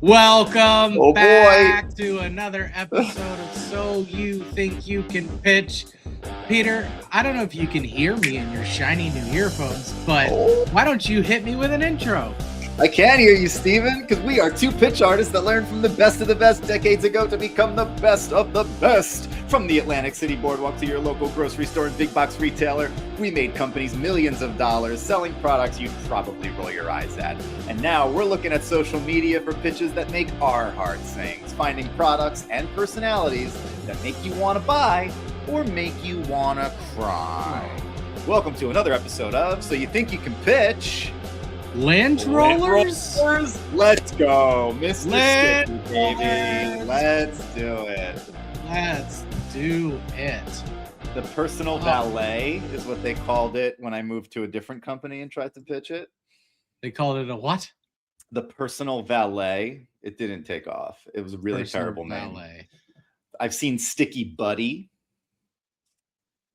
Welcome Oh, back to another episode of So You Think You Can Pitch. Peter, I don't know if you can hear me in your shiny new earphones, but why don't you hit me with an intro? I can hear you, Steven, because we are two pitch artists that learned from the best of the best decades ago to become the best of the best. From the Atlantic City Boardwalk to your local grocery store and big box retailer, we made companies millions of dollars selling products you'd probably roll your eyes at. And now we're looking at social media for pitches that make our hearts sing, finding products and personalities that make you want to buy or make you want to cry. Welcome to another episode of So You Think You Can Pitch. Lint rollers? Let's go, Mr. Lint Sticky, baby. Let's do it. Let's do it. The personal valet is what they called it when I moved to a different company and tried to pitch it. They called it a what? The personal valet. It didn't take off. It was a really Personal terrible valet. name. I've seen Sticky Buddy.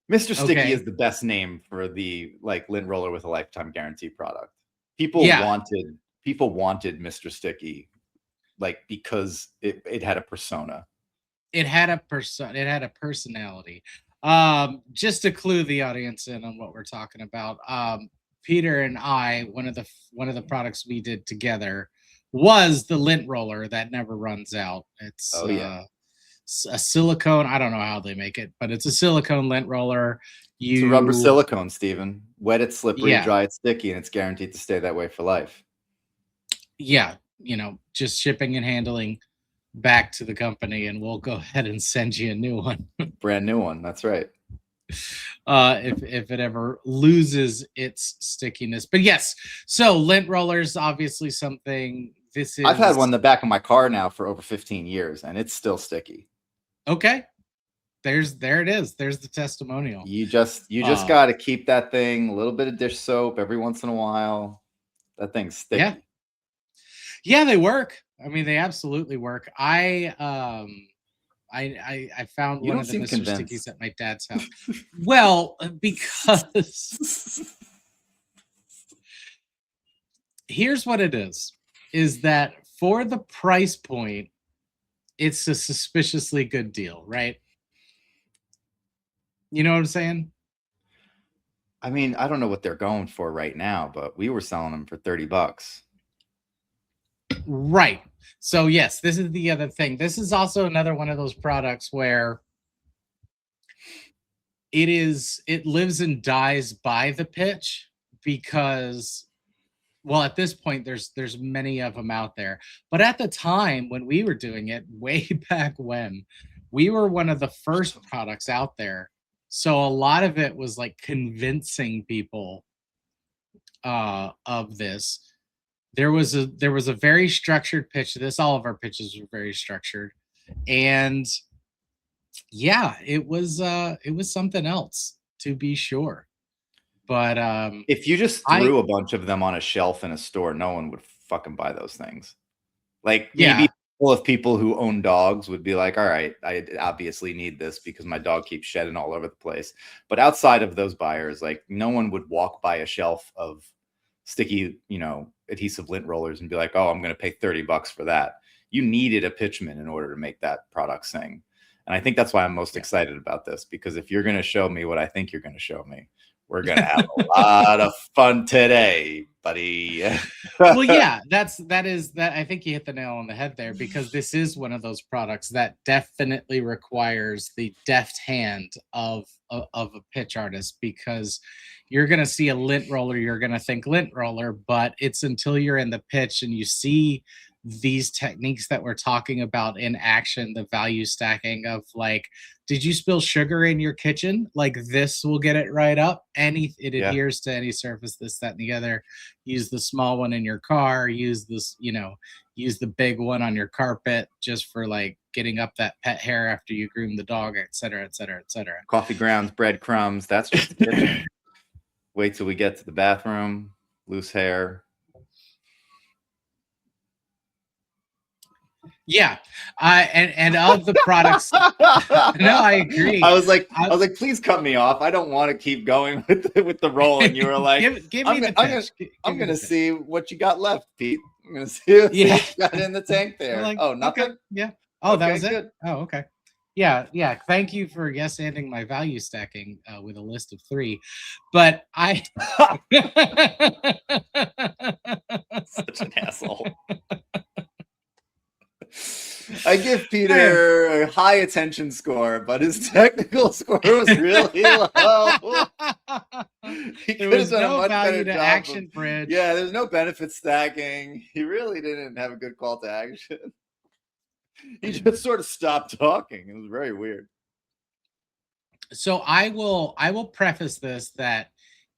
Mr. Sticky Okay. is the best name for the lint roller with a lifetime guarantee product. People wanted Mr. Sticky, because it had a persona. It had a personality. Just to clue the audience in on what we're talking about. Peter and I, one of the products we did together was the lint roller that never runs out. It's a silicone. I don't know how they make it, but it's a silicone lint roller. It's a rubber silicone, Steven. Wet it, slippery, dry it, sticky, and it's guaranteed to stay that way for life. Yeah, just shipping and handling back to the company, and we'll go ahead and send you a new one. Brand new one. That's right. If it ever loses its stickiness. But yes, so lint rollers, obviously something. I've had one in the back of my car now for over 15 years, and it's still sticky. Okay. There it is. There's the testimonial. You just got to keep that thing, a little bit of dish soap every once in a while. That thing's sticky. Yeah, they work. I mean, they absolutely work. I found one of the Mr. Stickies at my dad's house. Well, because here's what it is that for the price point, it's a suspiciously good deal, right? You know what I'm saying? I mean, I don't know what they're going for right now, but we were selling them for $30. Right. So yes, this is the other thing. This is also another one of those products where it lives and dies by the pitch because, well, at this point there's many of them out there. But at the time when we were doing it, way back when, we were one of the first products out there. So a lot of it was like convincing people of this. There was a very structured pitch to this. All of our pitches were very structured, and yeah, it was something else, to be sure. But if you just threw a bunch of them on a shelf in a store, no one would fucking buy those things. Maybe of people who own dogs would be like, all right, I obviously need this because my dog keeps shedding all over the place. But outside of those buyers, no one would walk by a shelf of sticky, adhesive lint rollers and be like, oh, I'm going to pay $30 for that. You needed a pitchman in order to make that product sing. And I think that's why I'm most excited about this, because if you're going to show me what I think you're going to show me, we're going to have a lot of fun today, buddy. Well, yeah, that is I think you hit the nail on the head there, because this is one of those products that definitely requires the deft hand of a pitch artist, because you're going to see a lint roller, you're going to think lint roller, but it's until you're in the pitch and you see these techniques that we're talking about in action, the value stacking of did you spill sugar in your kitchen? This will get it right up. It adheres to any surface, this, that, and the other. Use the small one in your car, use this, use the big one on your carpet just for getting up that pet hair after you groom the dog, et cetera, et cetera, et cetera. Coffee grounds, breadcrumbs, that's just the kitchen. Wait till we get to the bathroom, loose hair. Yeah, and of the products, no, I agree. I was like, please cut me off. I don't want to keep going with the roll. And you were like, give me the pitch. I'm gonna see what you got left, Pete. I'm gonna see what Yeah. you got in the tank there. Like, Oh, nothing. okay, yeah. Oh, that Okay, was it. good. Oh, okay. Yeah, yeah. Thank you for yes ending my value stacking with a list of 3, but I Such an asshole. I give I Peter a high attention score, but his technical score was really low. He There could have was done a no much value better to job of. action bridge. Yeah, there's no benefit stacking. He really didn't have a good call to action. He just sort of stopped talking. It was very weird. So I will preface this that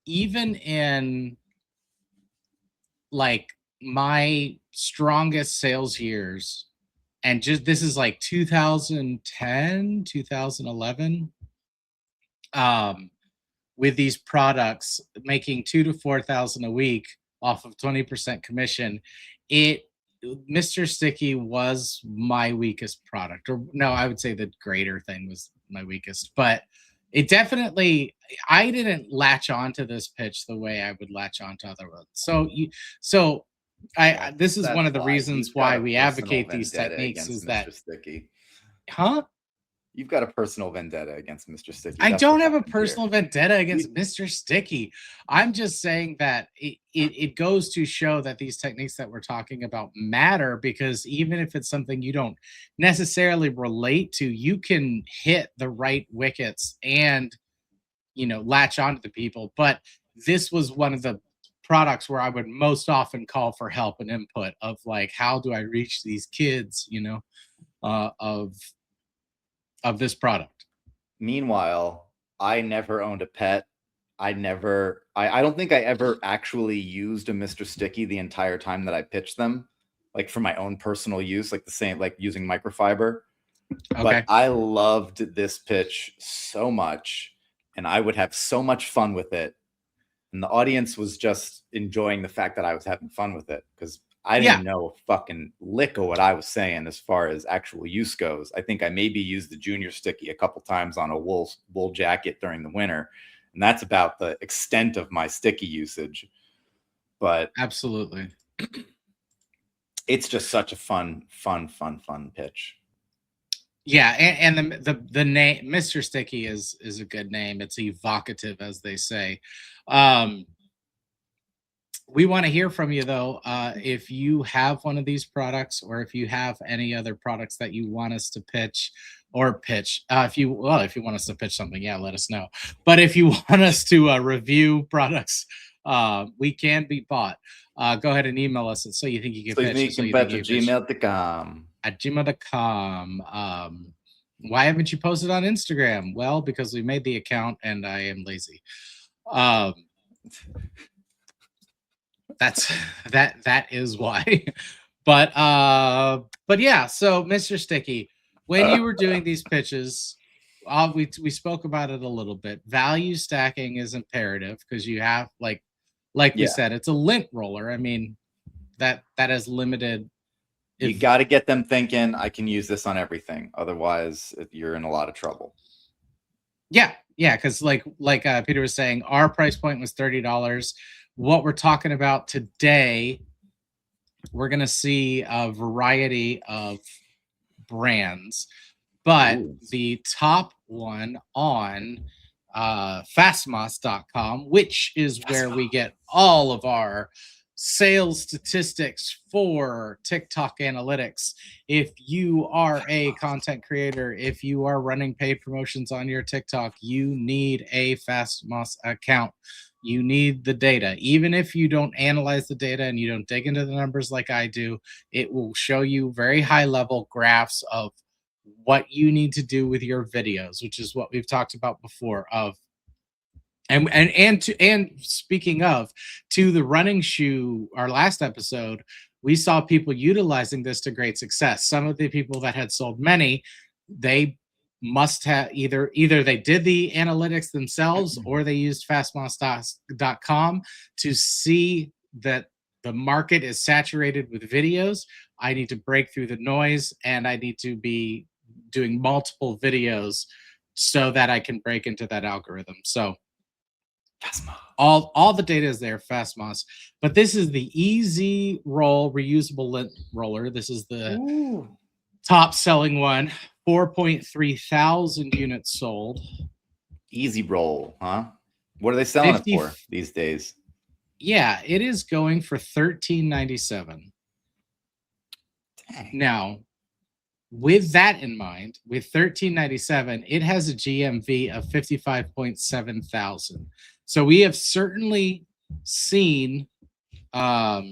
even in like my strongest sales years, and just this is like 2010 2011, with these products making 2 to 4,000 a week off of 20% commission, it Mr. Sticky was my weakest product. Or no, I would say the greater thing was my weakest, but it definitely, I didn't latch on to this pitch the way I would latch on to other ones. So this is one That's of the why reasons you've got why a we personal advocate these vendetta techniques against is that, Mr. Sticky. huh? You've got a personal vendetta against Mr. Sticky. I That's don't what's have a happened here. personal vendetta against Mr. Sticky. I'm just saying that it goes to show that these techniques that we're talking about matter, because even if it's something you don't necessarily relate to, you can hit the right wickets and, latch onto the people. But this was one of the products where I would most often call for help and input of like, how do I reach these kids, of this product. Meanwhile, I never owned a pet. I don't think I ever actually used a Mr. Sticky the entire time that I pitched them, like for my own personal use, like the same, like using microfiber. Okay. But I loved this pitch so much, and I would have so much fun with it. And the audience was just enjoying the fact that I was having fun with it, because I didn't know a fucking lick of what I was saying as far as actual use goes. I think I maybe used the Junior Sticky a couple times on a wool jacket during the winter, and that's about the extent of my sticky usage. But Absolutely. it's just such a fun pitch. Yeah, and the name Mr. Sticky is a good name. It's evocative, as they say. We want to hear from you though. If you have one of these products, or if you have any other products that you want us to pitch, if you want us to pitch something, yeah, let us know. But if you want us to review products, we can be bought. Go ahead and email us at gmail.com. At gmail.com. Why haven't you posted on Instagram? Well, because we made the account and I am lazy. That is why. But yeah, so Mr. Sticky, when you were doing these pitches, we spoke about it a little bit. Value stacking is imperative, because you have like we said, it's a lint roller. I mean, that has limited. You got to get them thinking, I can use this on everything. Otherwise, you're in a lot of trouble. Yeah, because like Peter was saying, our price point was $30. What we're talking about today, we're going to see a variety of brands, but the top one on fastmoss.com, which is where we get all of our sales statistics for TikTok analytics. If you are a content creator, if you are running paid promotions on your TikTok, you need a Fastmoss account. You need the data. Even if you don't analyze the data and you don't dig into the numbers like I do, it will show you very high level graphs of what you need to do with your videos, which is what we've talked about before. And speaking of, to the running shoe, our last episode, we saw people utilizing this to great success. Some of the people that had sold many, they must have either they did the analytics themselves, or they used fastmoss.com to see that the market is saturated with videos. I need to break through the noise, and I need to be doing multiple videos so that I can break into that algorithm. So All the data is there, Fastmoss. But this is the Easy Roll reusable lint roller. This is the top selling one. 4.3 thousand units sold. Easy Roll, huh? What are they selling it for these days? Yeah, it is going for $13.97. Now, with that in mind, with $13.97, it has a GMV of 55.7 thousand. So we have certainly seen higher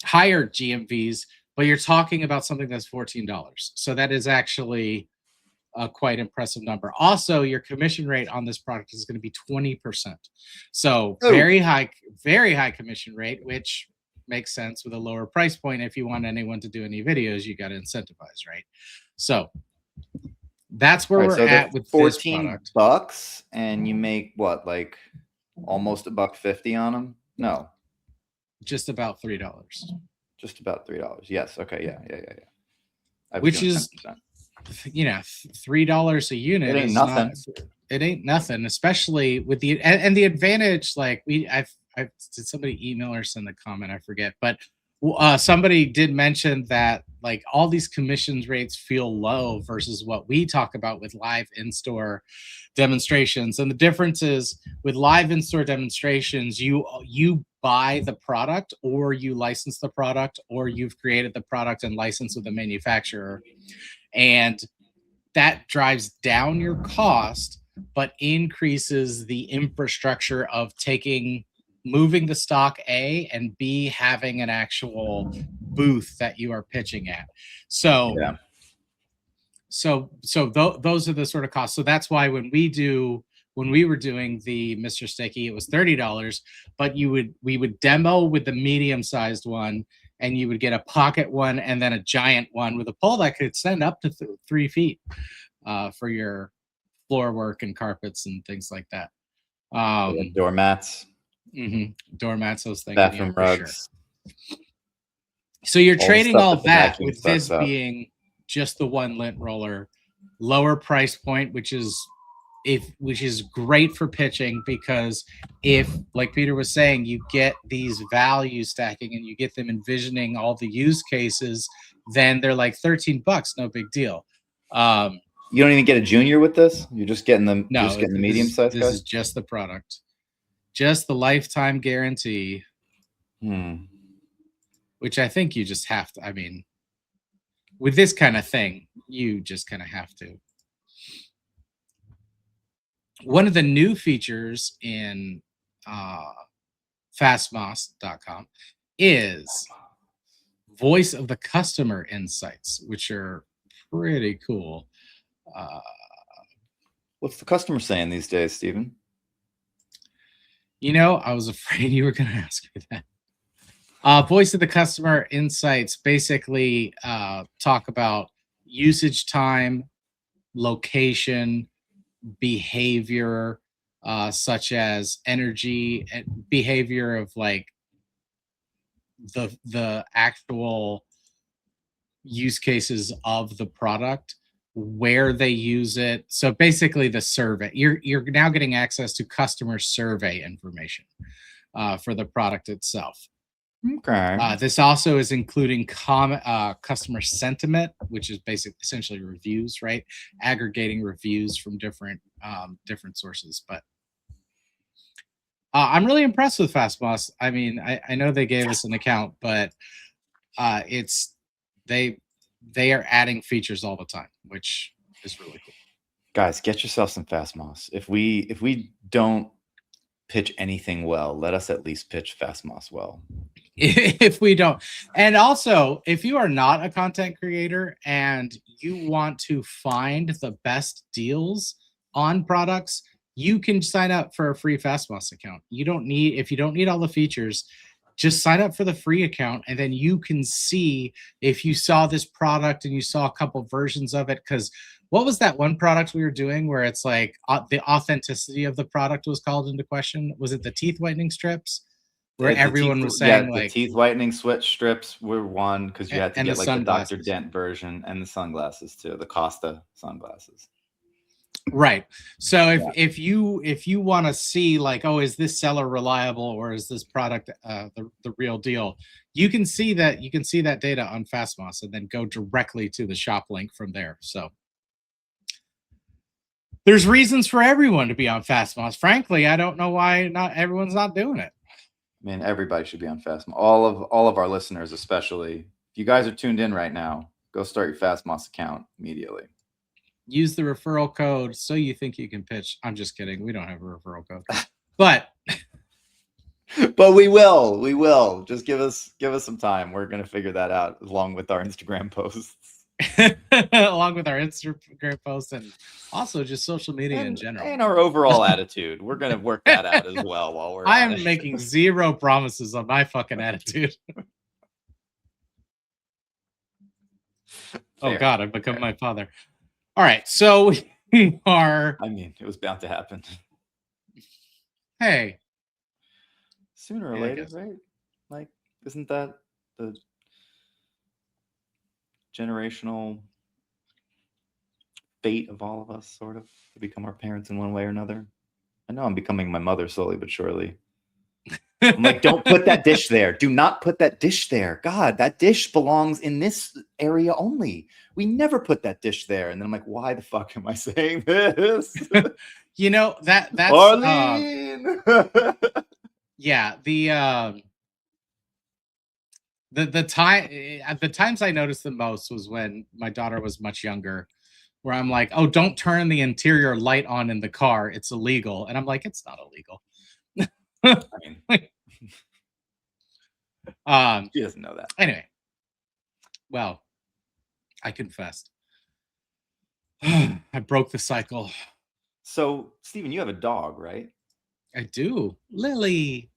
GMVs, but you're talking about something that's $14. So that is actually a quite impressive number. Also, your commission rate on this product is going to be 20%. So very high commission rate, which makes sense with a lower price point. If you want anyone to do any videos, you got to incentivize, right? So that's where we're at with $14, and you make what, like almost $1.50 on them? No, just about $3. Just about $3. Yes. Okay. Yeah. Which is, $3 a unit. It ain't nothing. It ain't nothing, especially with the and the advantage. Like did somebody email or send a comment? I forget, but somebody did mention that like all these commissions rates feel low versus what we talk about with live in-store demonstrations. And the difference is with live in-store demonstrations, you buy the product, or you license the product, or you've created the product and licensed with the manufacturer, and that drives down your cost but increases the infrastructure of moving the stock, A, and B, having an actual booth that you are pitching at. So, those are the sort of costs. So that's why when we were doing the Mr. Sticky, it was $30, but we would demo with the medium-sized one, and you would get a pocket one and then a giant one with a pole that could extend up to 3 feet for your floor work and carpets and things like that. Doormats. Doormats, those things. Bathroom rugs. Sure. So you're trading all that with this being just the one lint roller, lower price point, which is great for pitching, because if, like Peter was saying, you get these value stacking and you get them envisioning all the use cases, then they're like $13, no big deal. You don't even get a junior with this? You're just getting the medium size guys? This is just the product. Just the lifetime guarantee. Which I think you just have to, with this kind of thing, you just kind of have to. One of the new features in fastmoss.com is voice of the customer insights, which are pretty cool. What's the customer saying these days, Stephen? I was afraid you were going to ask me that. Voice of the customer insights basically talk about usage time, location, behavior, such as energy and behavior of like the actual use cases of the product, where they use it. So basically the survey, you're now getting access to customer survey information for the product itself. Okay. This also is including customer sentiment, which is essentially reviews, right? Aggregating reviews from different sources. But I'm really impressed with Fastmoss. I know they gave us an account, but they are adding features all the time, which is really cool. Guys, get yourself some Fastmoss. If we don't pitch anything well, let us at least pitch Fastmoss well. If we don't. And also, if you are not a content creator and you want to find the best deals on products, you can sign up for a free Fastmoss account. If you don't need all the features, just sign up for the free account, and then you can see if you saw this product and you saw a couple versions of it. Because what was that one product we were doing where it's like the authenticity of the product was called into question? Was it the teeth whitening strips? Where everyone was saying the teeth whitening strips were one, because you had to get like the Dr. Dent version, and the sunglasses too, the Costa sunglasses. Right. So if you want to see like, oh, is this seller reliable or is this product the real deal? You can see that data on Fastmoss and then go directly to the shop link from there. So there's reasons for everyone to be on Fastmoss. Frankly, I don't know why not everyone's not doing it. I mean, everybody should be on Fastmoss. All of our listeners, especially. If you guys are tuned in right now, go start your Fastmoss account immediately. Use the referral code so you think you can pitch. I'm just kidding. We don't have a referral code. But we will. Just give us some time. We're going to figure that out along with our Instagram posts. Along with our Instagram posts and also just social media in general. And our overall attitude. We're going to work that out as well while we're I am making zero promises on my fucking attitude. Oh God, I've become my father. All right, so we are. I mean, it was bound to happen. Hey. Sooner or later, right? Like, isn't that the generational fate of all of us, sort of, to become our parents in one way or another? I know I'm becoming my mother slowly but surely. I'm like, don't put that dish there. Do not put that dish there. God, that dish belongs in this area only. We never put that dish there. And then I'm like, why the fuck am I saying this? You know, that's Arlene. Yeah, the times I noticed the most was when my daughter was much younger, where I'm like, oh, don't turn the interior light on in the car. It's illegal. And I'm like, it's not illegal. I mean, she doesn't know that. Anyway, well, I confessed. I broke the cycle. So, Steven, you have a dog, right? I do. Lily.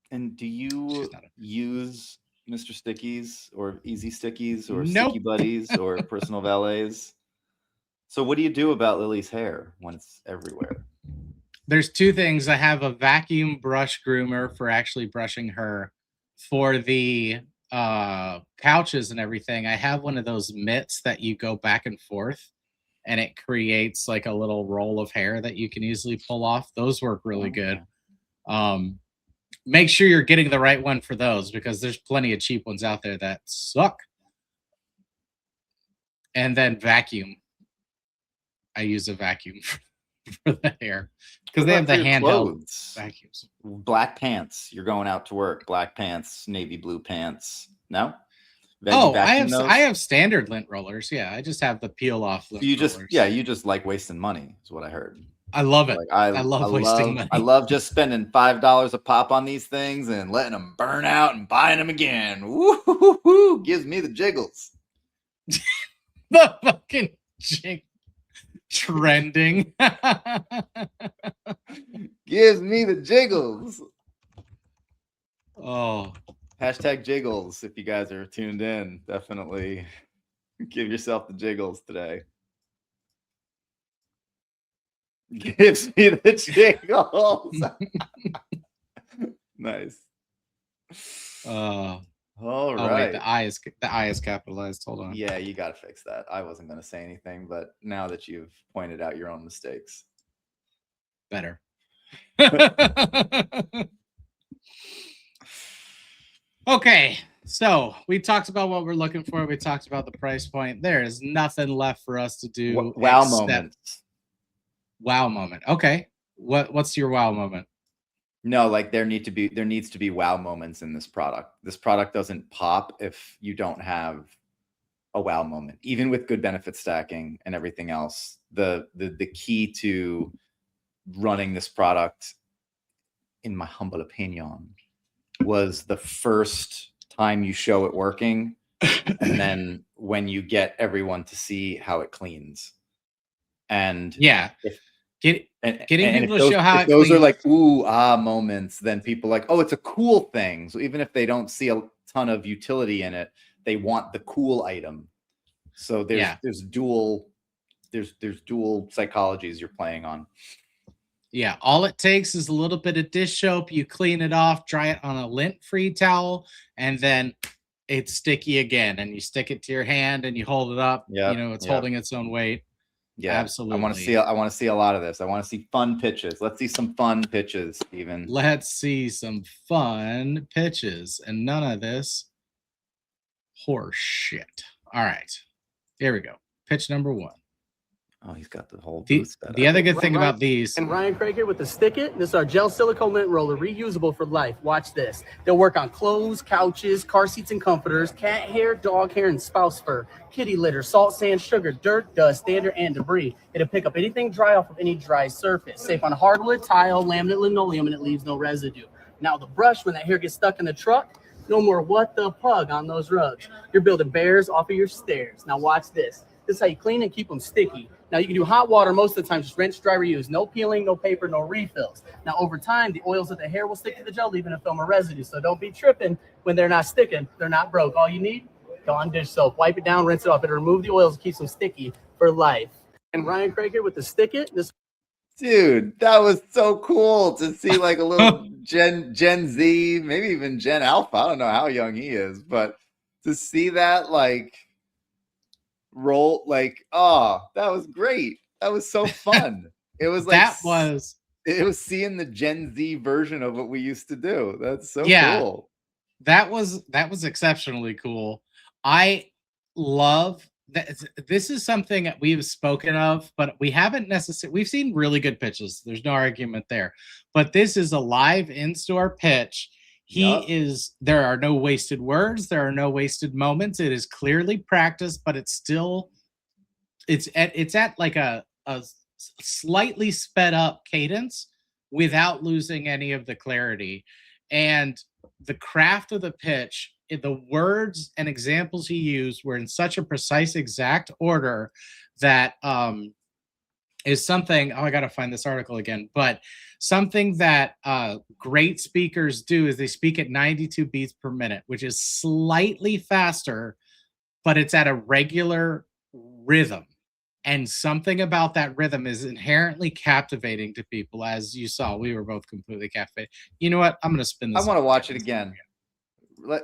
And do you use Mr. Stickies or Easy Stickies or Nope. Sticky Buddies or personal valets? So what do you do about Lily's hair when it's everywhere? There's two things. I have a vacuum brush groomer for actually brushing her. For the couches and everything, I have one of those mitts that you go back and forth and it creates like a little roll of hair that you can easily pull off. Those work really good. Make sure you're getting the right one for those because there's plenty of cheap ones out there that suck. And then vacuum. I use a vacuum for the hair because they have the handheld vacuums. Black pants. You're going out to work. Black pants, navy blue pants. No? I have standard lint rollers. Yeah, I just have the peel off lint rollers. You just like wasting money is what I heard. I love it. Like, I love wasting money. I love just spending $5 a pop on these things and letting them burn out and buying them again. Woo! Gives me the jiggles. The fucking trending. Gives me the jiggles. Oh. Hashtag jiggles. If you guys are tuned in, definitely give yourself the jiggles today. Gives me the jiggles. Nice. All right. Wait, the I is capitalized. Hold on. Yeah, you got to fix that. I wasn't going to say anything, but now that you've pointed out your own mistakes, better. Okay, so we talked about what we're looking for. We talked about the price point. There is nothing left for us to do. Wow moments. Wow moment. Okay. What's your wow moment? No, like there needs to be wow moments in this product. This product doesn't pop if you don't have a wow moment. Even with good benefit stacking and everything else, the key to running this product, in my humble opinion, was the first time you show it working, and then when you get everyone to see how it cleans. And yeah, getting people to show how it those cleans. are like ooh ah moments, then people like, oh, it's a cool thing. So even if they don't see a ton of utility in it, they want the cool item. So there's dual psychologies you're playing on. Yeah, all it takes is a little bit of dish soap. You clean it off, dry it on a lint-free towel, and then it's sticky again. And you stick it to your hand and you hold it up. It's holding its own weight. Yeah, Absolutely. I want to see a lot of this. I want to see fun pitches. Let's see some fun pitches, Steven. Let's see some fun pitches and none of this horse shit. All right. Here we go. Pitch number 1. Oh, he's got the whole The, booth set the up. other good thing about these. And Ryan Craig here with the Stick It. This is our gel silicone lint roller, reusable for life. Watch this. They'll work on clothes, couches, car seats and comforters, cat hair, dog hair, and spouse fur, kitty litter, salt, sand, sugar, dirt, dust, standard, and debris. It'll pick up anything dry off of any dry surface. Safe on hardwood, tile, laminate, linoleum, and it leaves no residue. Now the brush, when that hair gets stuck in the truck, no more what the pug on those rugs. You're building bears off of your stairs. Now watch this. This is how you clean and keep them sticky. Now you can do hot water most of the time, just rinse, dry, reuse. No peeling, no paper, no refills. Now over time, the oils of the hair will stick to the gel, leaving a film of residue. So don't be tripping when they're not sticking. They're not broke. All you need, Dawn dish soap. Wipe it down, rinse it off. It'll remove the oils and keeps them sticky for life. And Ryan Craig here with the Stick It. Dude, that was so cool to see like a little Gen Z, maybe even Gen Alpha. I don't know how young he is, but to see that like roll, like, oh, that was great. That was so fun. It was like it was seeing the Gen Z version of what we used to do. That's so cool. That was exceptionally cool. I love that. This is something that we've spoken of, but we haven't necessarily. We've seen really good pitches. There's no argument there. But this is a live in-store pitch. There are no wasted words. There are no wasted moments. It is clearly practiced, but it's at like a slightly sped up cadence without losing any of the clarity. And the craft of the pitch, the words and examples he used were in such a precise, exact order that is something. Oh, I got to find this article again. But something that great speakers do is they speak at 92 beats per minute, which is slightly faster, but it's at a regular rhythm. And something about that rhythm is inherently captivating to people. As you saw, we were both completely captivated. You know what? I'm going to spin this. I want to watch it again.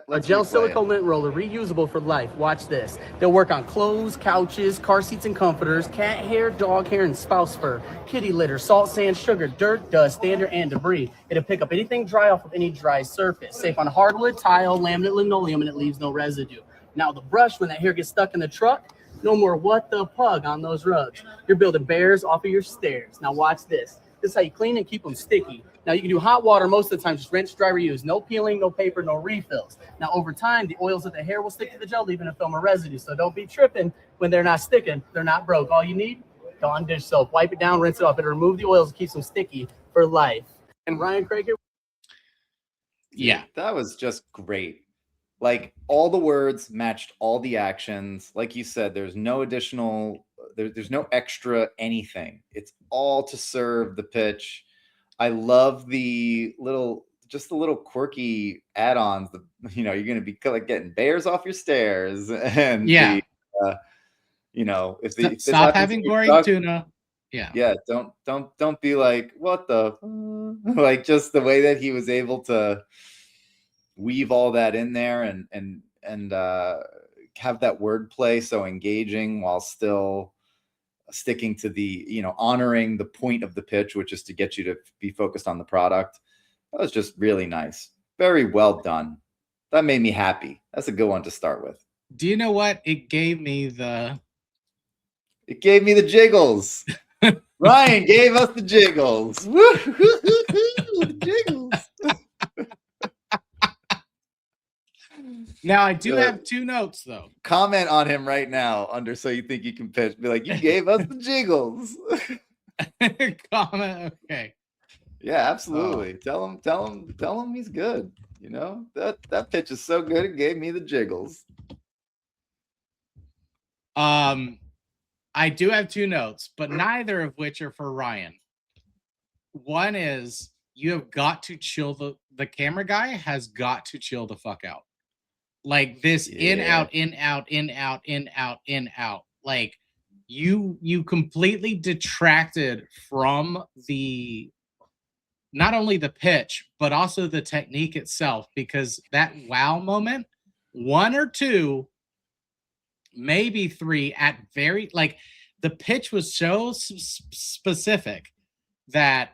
A gel silicone lint roller, reusable for life. Watch this. They'll work on clothes, couches, car seats and comforters, cat hair, dog hair, and spouse fur, kitty litter, salt, sand, sugar, dirt, dust, standard, and debris. It'll pick up anything dry off of any dry surface. Safe on hardwood, tile, laminate, linoleum, and it leaves no residue. Now the brush, when that hair gets stuck in the truck, no more what the pug on those rugs. You're building bears off of your stairs. Now watch this. This is how you clean and keep them sticky. Now you can do hot water most of the time, just rinse, dry, reuse. No peeling, no paper, no refills. Now over time, the oils of the hair will stick to the gel, leaving a film of residue. So don't be tripping when they're not sticking. They're not broke. All you need, Dawn dish soap. Wipe it down, rinse it off. It'll remove the oils and keeps them sticky for life. And Ryan Craig here. Yeah, that was just great. Like all the words matched all the actions. Like you said, there's no additional, there's no extra anything. It's all to serve the pitch. I love the little quirky add-ons. You're going to be like getting bears off your stairs, and if stop having gory tuna. Yeah. Don't be like, what the like, just the way that he was able to weave all that in there and have that wordplay so engaging while still sticking to the, honoring the point of the pitch, which is to get you to be focused on the product. That was just really nice. Very well done. That made me happy. That's a good one to start with. Do you know what? It gave me the jiggles. Ryan gave us the jiggles. The jiggles. Now I do have 2 notes though. Comment on him right now under So You Think You Can Pitch. Be like, you gave us the jiggles. Comment. Okay. Yeah, absolutely. Tell him he's good. That pitch is so good it gave me the jiggles. I do have 2 notes, but neither of which are for Ryan. One is you have got to chill. The camera guy has got to chill the fuck out. Like this in, out, in, out, in, out, in, out, in, out. Like you completely detracted from not only the pitch, but also the technique itself, because that wow moment, 1 or 2, maybe 3 at very, like the pitch was so specific that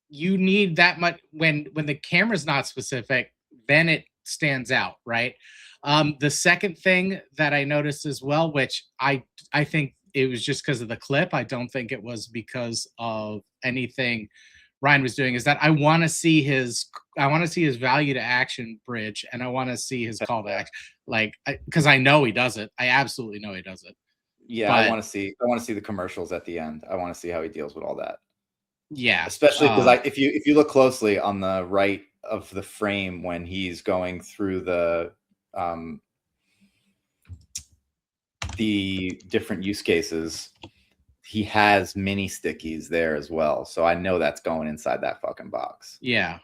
you need that much. When the camera's not specific, then it stands out, right? The second thing that I noticed as well, which I think it was just because of the clip, I don't think it was because of anything Ryan was doing, is that I want to see his value to action bridge, and I want to see his call to action, like, because I know he does it. I absolutely know he does it. Yeah, But I want to see the commercials at the end. I want to see how he deals with all that. Yeah, especially because if you look closely on the right of the frame when he's going through the different use cases, he has mini stickies there as well. So I know that's going inside that fucking box. Yeah.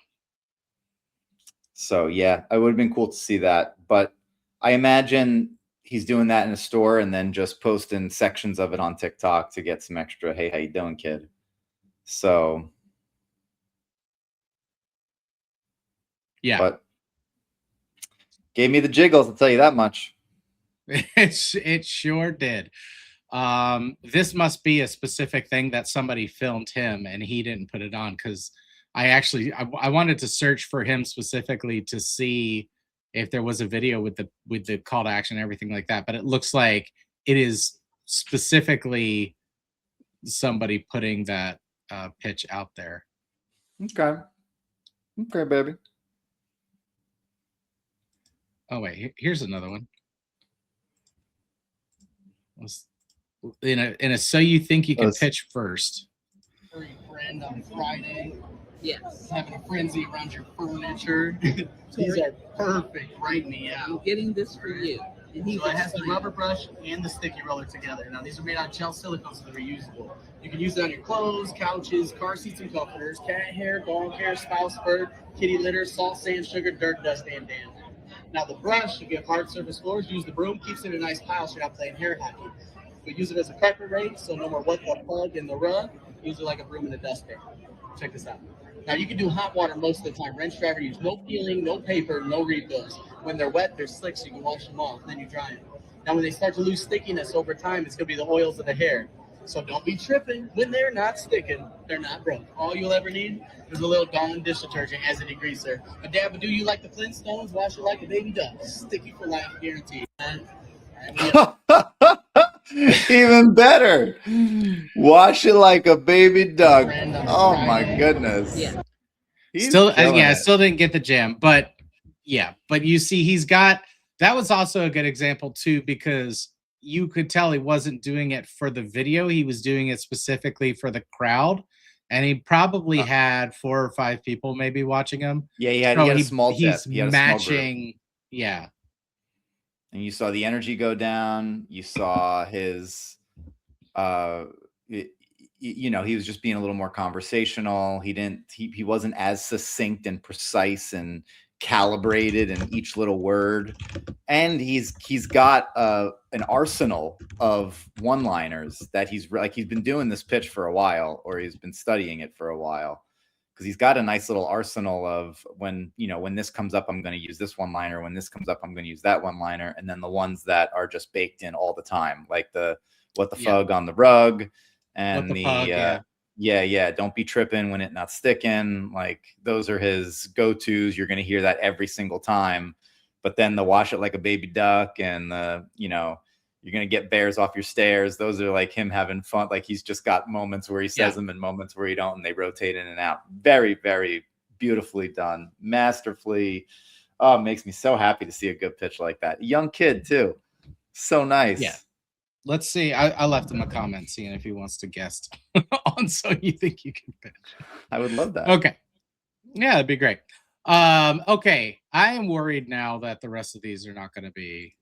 So yeah, it would have been cool to see that. But I imagine he's doing that in a store and then just posting sections of it on TikTok to get some extra, hey, how you doing, kid? So yeah. But gave me the jiggles, I'll tell you that much. It sure did. This must be a specific thing that somebody filmed him and he didn't put it on, because I wanted to search for him specifically to see if there was a video with the call to action and everything like that, but it looks like it is specifically somebody putting that pitch out there. Okay, baby. Oh wait, here's another one. In a so you think you can pitch first. For your friend on Friday. Yes. Having a frenzy around your furniture. These are perfect right in the I'm getting this for you. So it has the rubber brush and the sticky roller together. Now these are made out of gel silicone, so they're reusable. You can use it on your clothes, couches, car seats and comforters, cat hair, dog hair, spouse fur, kitty litter, salt, sand, sugar, dirt, dust, and damp. Now the brush, you get hard surface floors, use the broom, keeps it in a nice pile so you're not playing hair hockey. We use it as a carpet rake, so no more what the plug in the rug. Use it like a broom in a dustbin. Check this out. Now you can do hot water most of the time. Wrench driver, use no peeling, no paper, no refills. When they're wet, they're slick, so you can wash them off, then you dry them. Now when they start to lose stickiness over time, it's gonna be the oils of the hair. So don't be tripping. When they're not sticking, they're not broke. All you'll ever need is a little Dawn dish detergent as a degreaser. But Dad, but do you like the Flintstones? Wash it like a baby duck. Sticky for life, guaranteed. Even better. Wash it like a baby duck. Oh my goodness. Yeah. Still didn't get the jam, but yeah. But you see, that was also a good example too, because you could tell he wasn't doing it for the video. He was doing it specifically for the crowd. And he probably had 4 or 5 people maybe watching him. Yeah, he had a small tip. He had matching. Yeah. And you saw the energy go down. You saw his, he was just being a little more conversational. He wasn't as succinct and precise and calibrated in each little word. And he's got an arsenal of one-liners that he's been doing this pitch for a while, or he's been studying it for a while. Because he's got a nice little arsenal of when this comes up, I'm going to use this one-liner. When this comes up, I'm going to use that one-liner. And then the ones that are just baked in all the time, like the what the fug on the rug, and don't be tripping when it not sticking. Like those are his go-tos. You're going to hear that every single time. But then the wash it like a baby duck, and you're going to get bears off your stairs. Those are like him having fun. Like he's just got moments where he says them and moments where he don't, and they rotate in and out. Very, very beautifully done. Masterfully. Oh, it makes me so happy to see a good pitch like that. Young kid too. So nice. Yeah. Let's see. I left him a comment seeing if he wants to guest on So You Think You Can Pitch. I would love that. Okay. Yeah, that'd be great. Okay. I am worried now that the rest of these are not going to be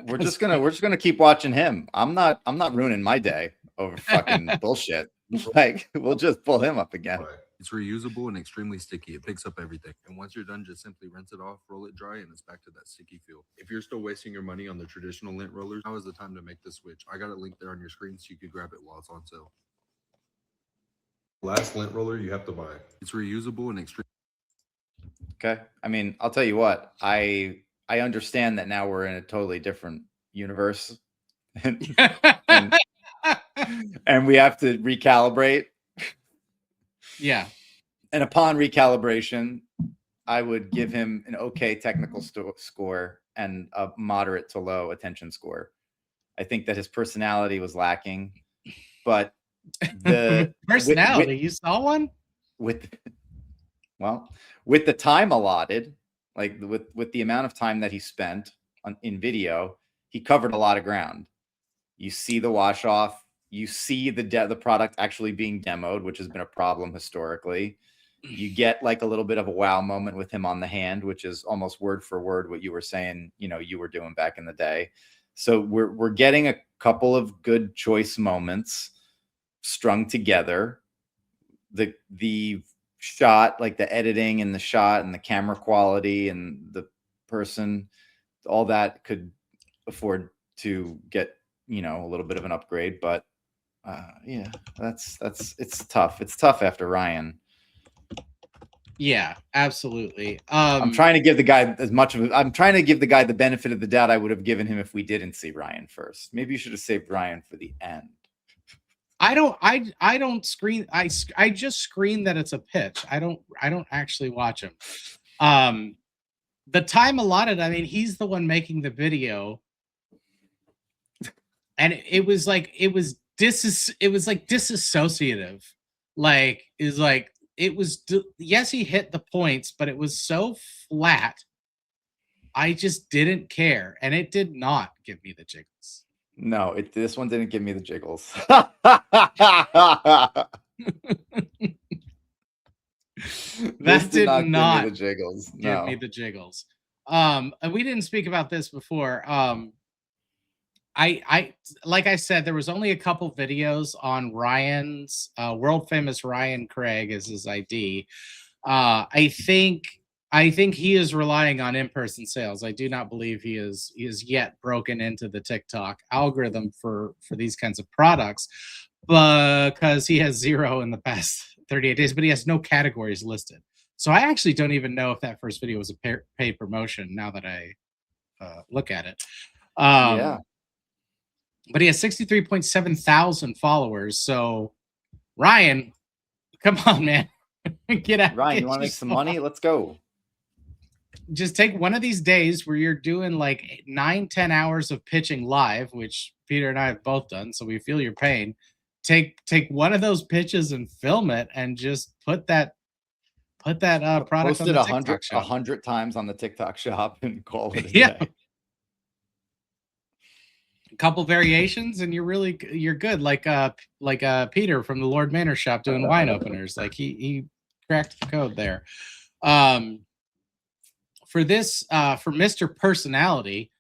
we're just gonna keep watching him. I'm not ruining my day over fucking bullshit. Like we'll just pull him up again. It's reusable and extremely sticky. It picks up everything. And once you're done, just simply rinse it off, roll it dry, and it's back to that sticky feel. If you're still wasting your money on the traditional lint rollers, now is the time to make the switch. I got it linked there on your screen so you could grab it while it's on sale. Last lint roller you have to buy. It's reusable and extremely. Okay. I mean, I'll tell you what, I understand that now we're in a totally different, universe, and we have to recalibrate. Yeah. And upon recalibration, I would give him an okay technical score and a moderate to low attention score. I think that his personality was lacking, but the personality, you saw one? With the time allotted, like with the amount of time that he spent in video, he covered a lot of ground. You see the wash off, you see the product actually being demoed, which has been a problem historically. You get like a little bit of a wow moment with him on the hand, which is almost word for word what you were saying, you were doing back in the day. So we're getting a couple of good choice moments strung together. The shot, like the editing and the shot and the camera quality and the person, all that could afford to get, a little bit of an upgrade. But yeah, it's tough. It's tough after Ryan. Yeah, absolutely. I'm trying to give the guy I'm trying to give the guy the benefit of the doubt I would have given him if we didn't see Ryan first. Maybe you should have saved Ryan for the end. I don't screen. I just screen that it's a pitch. I don't actually watch him. The time allotted, I mean, he's the one making the video. And it was like disassociative. Yes, he hit the points, but it was so flat. I just didn't care, and it did not give me the jiggles. No, this one didn't give me the jiggles. That did not give me the jiggles. Give me the jiggles. And we didn't speak about this before. I like I said, there was only a couple videos on Ryan's world famous Ryan Craig is his ID. I think he is relying on in-person sales. I do not believe he is yet broken into the TikTok algorithm for these kinds of products, because he has 0 in the past 38 days, but he has no categories listed. So I actually don't even know if that first video was a paid promotion now that I look at it. Yeah. But he has 63.7 thousand followers. So Ryan, come on, man. Get out. Ryan, you want to make some money? Let's go. Just take one of these days where you're doing like 9-10 hours of pitching live, which Peter and I have both done, so we feel your pain. Take one of those pitches and film it, and just put that product Post on it the TikTok shop. 100 times on the TikTok shop and call it a Yeah. day. A couple variations and you're good. Like Peter from the Lord Manor shop doing wine openers. Like he cracked the code there. For this, for Mr. Personality,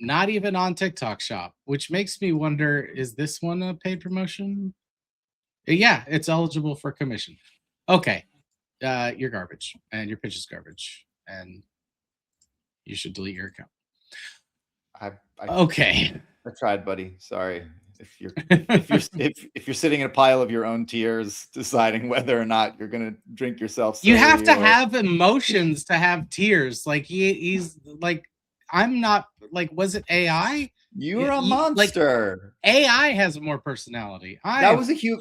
not even on TikTok shop, which makes me wonder, is this one a paid promotion? Yeah, it's eligible for commission. Okay. You're garbage, and your pitch is garbage, and you should delete your account. Okay. I tried, buddy. Sorry. If you're sitting in a pile of your own tears, deciding whether or not you're gonna drink yourself, you have to have emotions to have tears. Like he's like, I'm not like. Was it AI? You're a monster. Like, AI has more personality. That was a human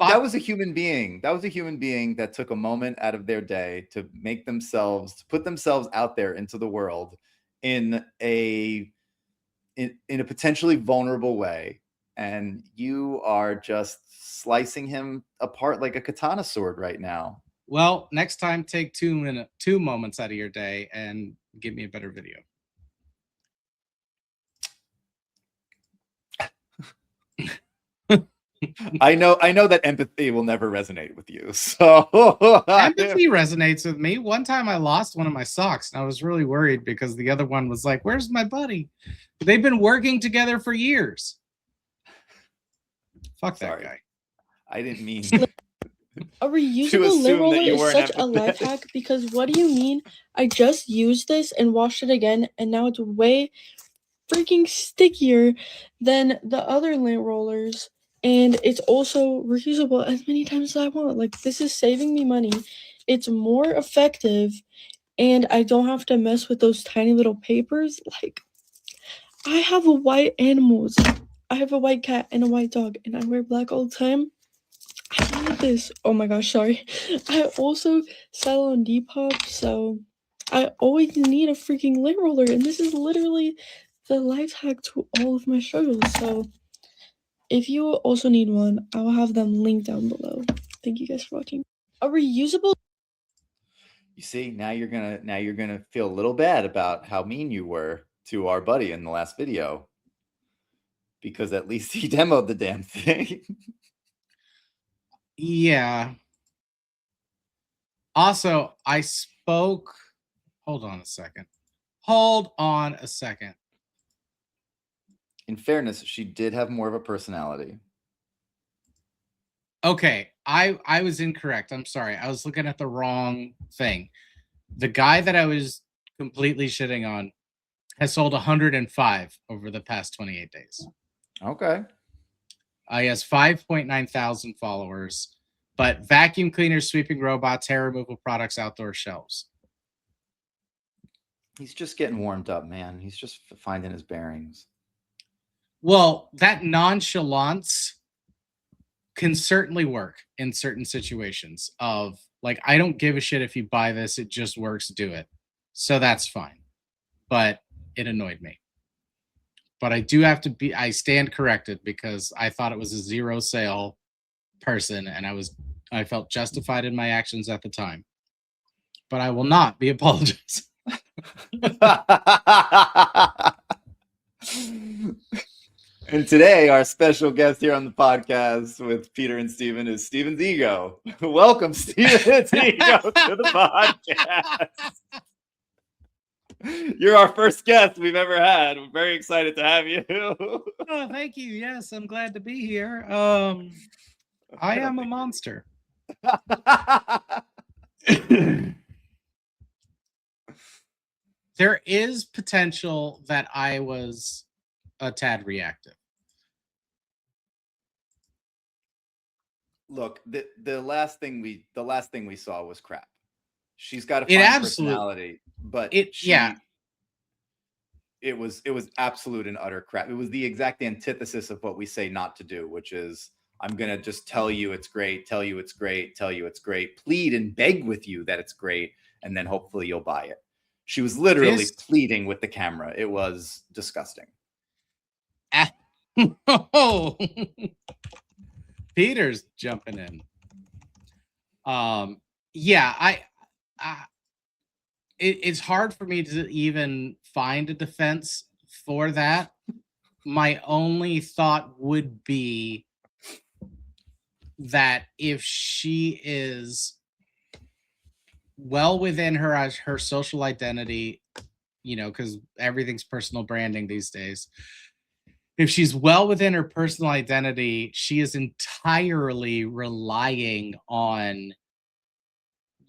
being. That was a human being that took a moment out of their day to put themselves out there into the world in a potentially vulnerable way. And you are just slicing him apart like a katana sword right now. Well, next time, take 2 moments out of your day and give me a better video. I know that empathy will never resonate with you. So empathy resonates with me. One time I lost one of my socks and I was really worried because the other one was like, "Where's my buddy?" They've been working together for years. Fuck that guy. I didn't mean a reusable lint roller is such a life hack, because what do you mean? I just used this and washed it again, and now it's way freaking stickier than the other lint rollers, and it's also reusable as many times as I want. Like, this is saving me money. It's more effective, and I don't have to mess with those tiny little papers. Like, I have white animals. I have a white cat and a white dog, and I wear black all the time. I need this. Oh my gosh, sorry. I also sell on Depop, so I always need a freaking lint roller, and this is literally the life hack to all of my struggles. So if you also need one, I will have them linked down below. Thank you guys for watching. A reusable. You see, now you're gonna feel a little bad about how mean you were to our buddy in the last video, because at least he demoed the damn thing. Yeah. Also, I spoke. Hold on a second. In fairness, she did have more of a personality. Okay, I was incorrect. I'm sorry. I was looking at the wrong thing. The guy that I was completely shitting on has sold 105 over the past 28 days. Okay. He has 5.9 thousand followers, but vacuum cleaners, sweeping robots, hair removal products, outdoor shelves. He's just getting warmed up, man. He's just finding his bearings. Well, that nonchalance can certainly work in certain situations of like, I don't give a shit if you buy this, it just works, do it. So that's fine. But it annoyed me. But I do have to I stand corrected because I thought it was a zero sale person and I felt justified in my actions at the time. But I will not be apologizing. And today, our special guest here on the podcast with Peter and Steven is Steven's ego. Welcome, Steven's ego, to the podcast. You're our first guest we've ever had. We're very excited to have you. Oh, thank you. Yes, I'm glad to be here. I am a monster. There is potential that I was a tad reactive. Look, the last thing we saw was crap. She's got a fine personality, but it was absolute and utter crap. It was the exact antithesis of what we say not to do, which is I'm gonna just tell you it's great, tell you it's great, plead and beg with you that it's great, and then hopefully you'll buy it. She was literally pleading with the camera. It was disgusting. Oh, Peter's jumping in. Yeah, it's hard for me to even find a defense for that. My only thought would be that if she is well within her social identity, you know, because everything's personal branding these days. If she's well within her personal identity, she is entirely relying on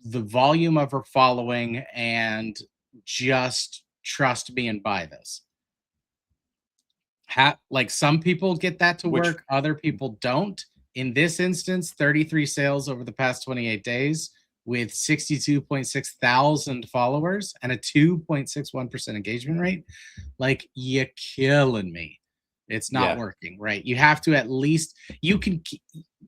the volume of her following and just trust me and buy this. Like some people get that to work, other people don't. In this instance, 33 sales over the past 28 days with 62.6 thousand followers and a 2.61% engagement rate. Like, you're killing me. It's not working, right? You have to at least, you can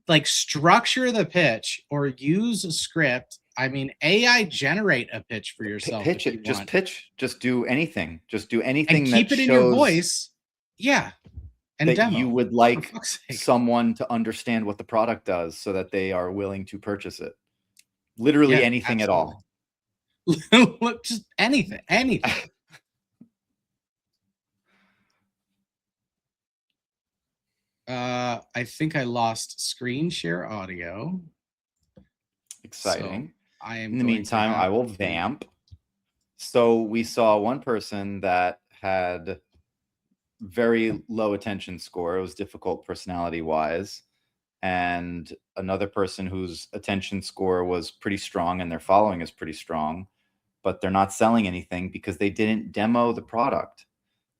like structure the pitch or use a script. I mean, AI generate a pitch for yourself. Pitch it. Just pitch. Just do anything. Just do anything. And keep it in your voice. Yeah. And that demo, you would like someone to understand what the product does so that they are willing to purchase it. Literally anything at all. Just anything. Anything. I think I lost screen share audio. Exciting. So in the meantime, I will vamp. So we saw one person that had very low attention score. It was difficult personality wise. And another person whose attention score was pretty strong and their following is pretty strong, but they're not selling anything because they didn't demo the product.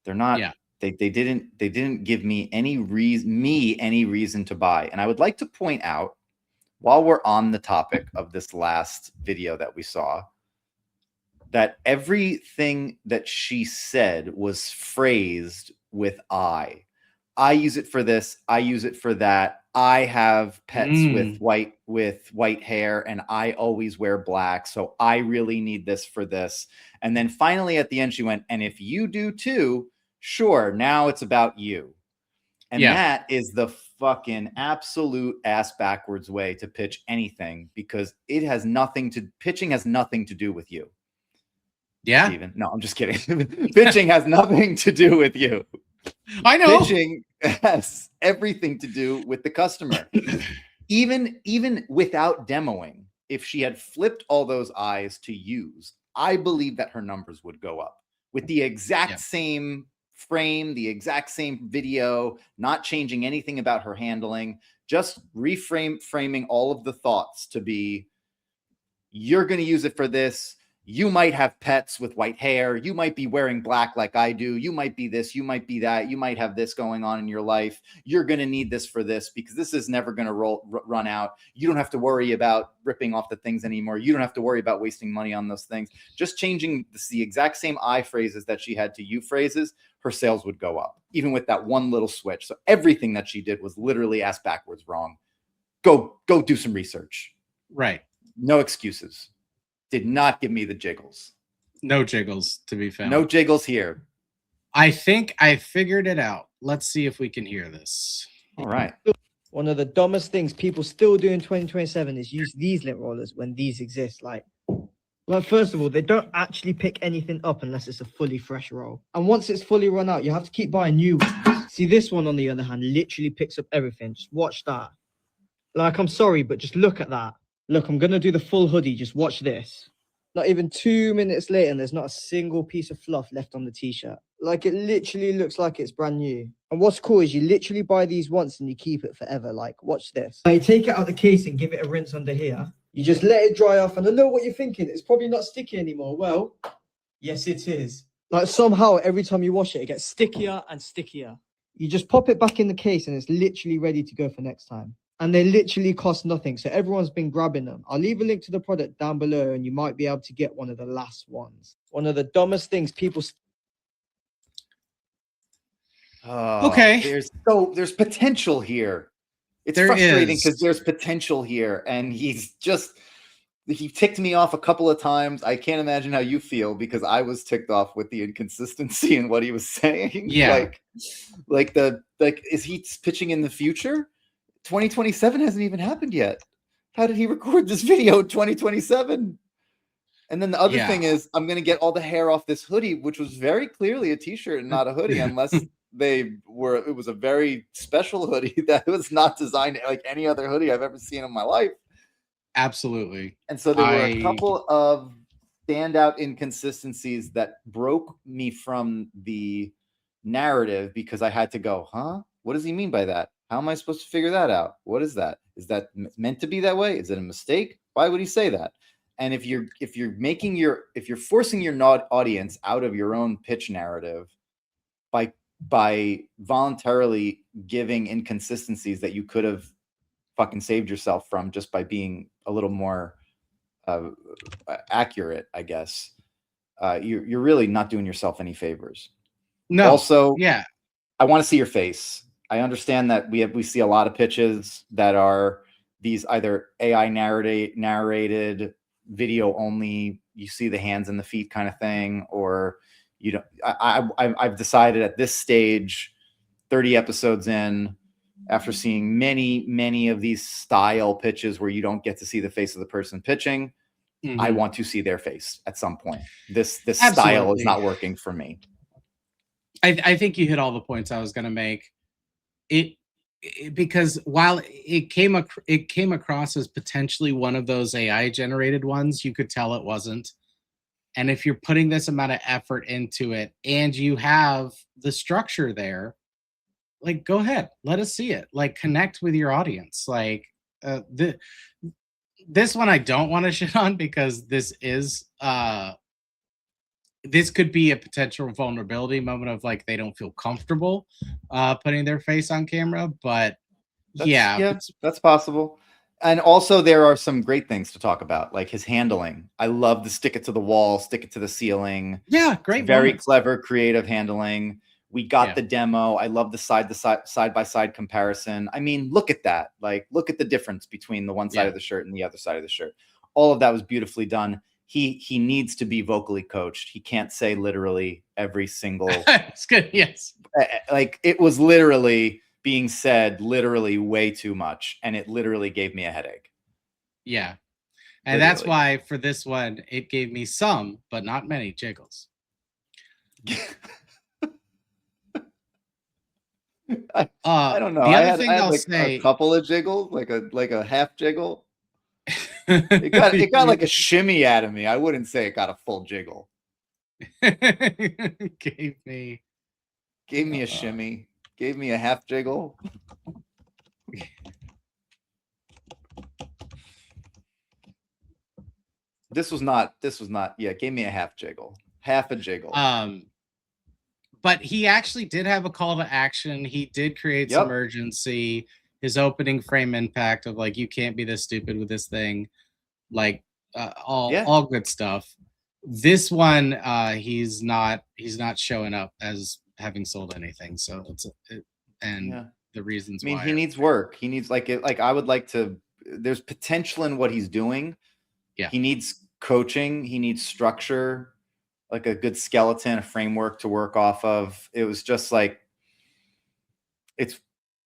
They're not, they didn't give me any reason to buy. And I would like to point out, while we're on the topic of this last video that we saw, that everything that she said was phrased with I use it for this, I use it for that. I have pets with white hair and I always wear black, so I really need this for this. And then finally at the end she went, and if you do too, sure, now it's about you. And that is the fucking absolute ass backwards way to pitch anything, because pitching has nothing to do with you. Yeah. Steven. No, I'm just kidding. Pitching has nothing to do with you. I know. Pitching has everything to do with the customer. Even without demoing, if she had flipped all those eyes to use, I believe that her numbers would go up with the exact same frame, the exact same video, not changing anything about her handling, just framing all of the thoughts to be, you're going to use it for this. You might have pets with white hair. You might be wearing black like I do. You might be this. You might be that. You might have this going on in your life. You're going to need this for this, because this is never going to run out. You don't have to worry about ripping off the things anymore. You don't have to worry about wasting money on those things. Just changing the exact same I phrases that she had to you phrases, her sales would go up, even with that one little switch. So everything that she did was literally ass backwards wrong. Go do some research. Right. No excuses. Did not give me the jiggles. No jiggles to be found. No jiggles here. I think I figured it out. Let's see if we can hear this. All right. One of the dumbest things people still do in 2027 is use these lint rollers when these exist. Like, first of all, they don't actually pick anything up unless it's a fully fresh roll. And once it's fully run out, you have to keep buying new ones. See, this one, on the other hand, literally picks up everything. Just watch that. Like, I'm sorry, but just look at that. Look, I'm going to do the full hoodie. Just watch this. Not even 2 minutes later, and there's not a single piece of fluff left on the t-shirt. Like, it literally looks like it's brand new. And what's cool is you literally buy these once and you keep it forever. Like, watch this. You take it out of the case and give it a rinse under here. You just let it dry off, and I know what you're thinking. It's probably not sticky anymore. Well, yes, it is. Like, somehow, every time you wash it, it gets stickier and stickier. You just pop it back in the case and it's literally ready to go for next time. And they literally cost nothing. So everyone's been grabbing them. I'll leave a link to the product down below and you might be able to get one of the last ones. One of the dumbest things people... Okay. There's potential here. It's frustrating because there's potential here. And he ticked me off a couple of times. I can't imagine how you feel, because I was ticked off with the inconsistency in what he was saying. Yeah. Is he pitching in the future? 2027 hasn't even happened yet. How did he record this video in 2027? And then the other thing is, I'm going to get all the hair off this hoodie, which was very clearly a t-shirt and not a hoodie, unless it was a very special hoodie that was not designed like any other hoodie I've ever seen in my life. Absolutely. And so there were a couple of standout inconsistencies that broke me from the narrative, because I had to go, huh? What does he mean by that? How am I supposed to figure that out? What is that? Is that meant to be that way? Is it a mistake? Why would he say that? And if you're forcing your audience out of your own pitch narrative by voluntarily giving inconsistencies that you could have fucking saved yourself from just by being a little more accurate, I guess, you're really not doing yourself any favors. No. Also, yeah, I want to see your face. I understand that we see a lot of pitches that are these either AI narrated video only. You see the hands and the feet kind of thing, or you don't. I've decided at this stage, 30 episodes in, after seeing many of these style pitches where you don't get to see the face of the person pitching, I want to see their face at some point. This style is not working for me. I think you hit all the points I was going to make. Because while it came across as potentially one of those AI generated ones, you could tell it wasn't. And if you're putting this amount of effort into it and you have the structure there, like, go ahead, let us see it. Like, connect with your audience. Like, this one I don't want to shit on, because this could be a potential vulnerability moment of, like, they don't feel comfortable putting their face on camera. But that's possible. And also there are some great things to talk about, like his handling. I love the stick it to the wall, stick it to the ceiling. Yeah, great. Very clever, creative handling. We got the demo. I love the side by side comparison. I mean, look at that. Like, look at the difference between the one side of the shirt and the other side of the shirt. All of that was beautifully done. He needs to be vocally coached. He can't say literally every single. It's good. Yes. Like, it was literally being said literally way too much, and it literally gave me a headache. Yeah. And that's why for this one, it gave me some, but not many jiggles. I don't know. The I other had, thing I had I'll like say, a couple of jiggles, like a half jiggle. It got like a shimmy out of me. I wouldn't say it got a full jiggle. Gave me a shimmy. Gave me a half jiggle. This was not. Yeah, gave me a half jiggle. Half a jiggle. But he actually did have a call to action. He did create some urgency. His opening frame impact of like, you can't be this stupid with this thing. Like, all good stuff. This one, he's not showing up as having sold anything. So the reasons why. He needs work. He needs I would like to. There's potential in what he's doing. Yeah. He needs coaching. He needs structure, like a good skeleton, a framework to work off of. It was just like,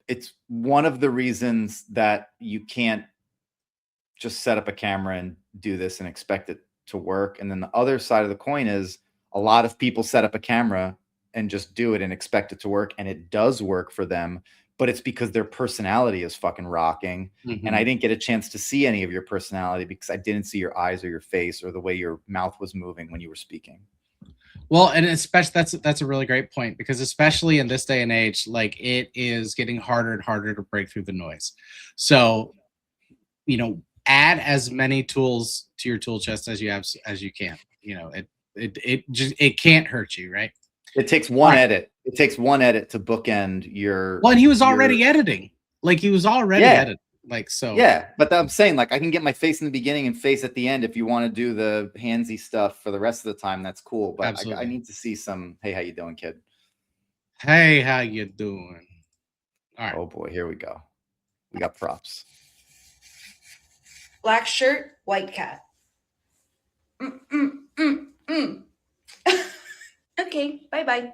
it's one of the reasons that you can't just set up a camera and do this and expect it to work. And then the other side of the coin is a lot of people set up a camera and just do it and expect it to work. And it does work for them, but it's because their personality is fucking rocking. Mm-hmm. And I didn't get a chance to see any of your personality because I didn't see your eyes or your face or the way your mouth was moving when you were speaking. Well, and especially that's a really great point, because especially in this day and age, like, it is getting harder and harder to break through the noise. So, add as many tools to your tool chest as you can. It can't hurt you, right? It takes one edit. It takes one edit to bookend your. Well, and he was already editing. Like, he was already editing. Like, so. Yeah, but I'm saying, like, I can get my face in the beginning and face at the end. If you want to do the handsy stuff for the rest of the time, that's cool. But I need to see some. Hey, how you doing, kid? Hey, how you doing? All right. Oh boy, here we go. We got props. Black shirt, white cat. Okay, bye-bye.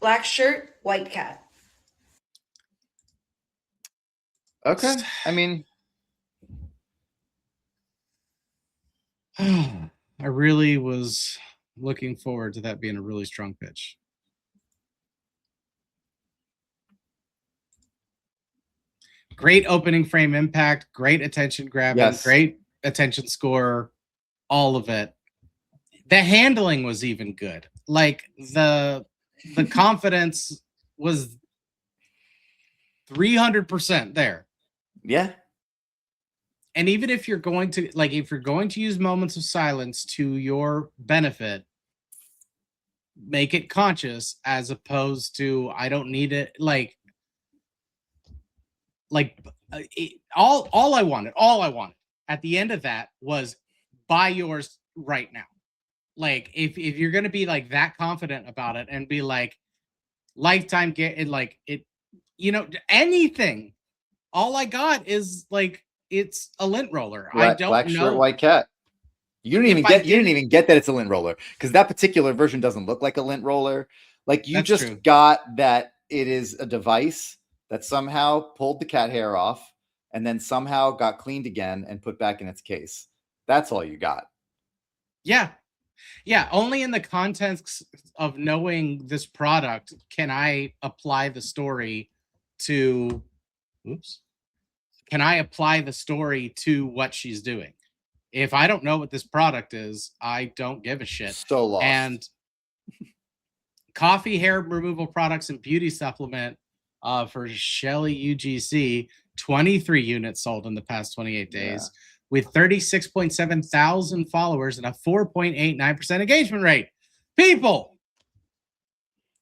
Black shirt, white cat. Okay. I mean, I really was looking forward to that being a really strong pitch. Great opening frame impact, great attention grabbing, great attention score, all of it. The handling was even good. Like, the confidence was 300% there. Yeah. And even if you're going to use moments of silence to your benefit, make it conscious, as opposed to, I don't need it. All I wanted at the end of that was, buy yours right now. Like, if you're going to be like that confident about it and be like, lifetime get it, like, it, anything, all I got is like, it's a lint roller. I don't black know. shirt, white cat. You didn't even get that it's a lint roller, because that particular version doesn't look like a lint roller. Like, you just got that it is a device that somehow pulled the cat hair off and then somehow got cleaned again and put back in its case. That's all you got. Yeah. Yeah. Only in the context of knowing this product can I apply the story to, can I apply the story to what she's doing? If I don't know what this product is, I don't give a shit. So lost. And coffee hair removal products and beauty supplement for Shelly UGC, 23 units sold in the past 28 days with 36.7 thousand followers and a 4.89% engagement rate. People!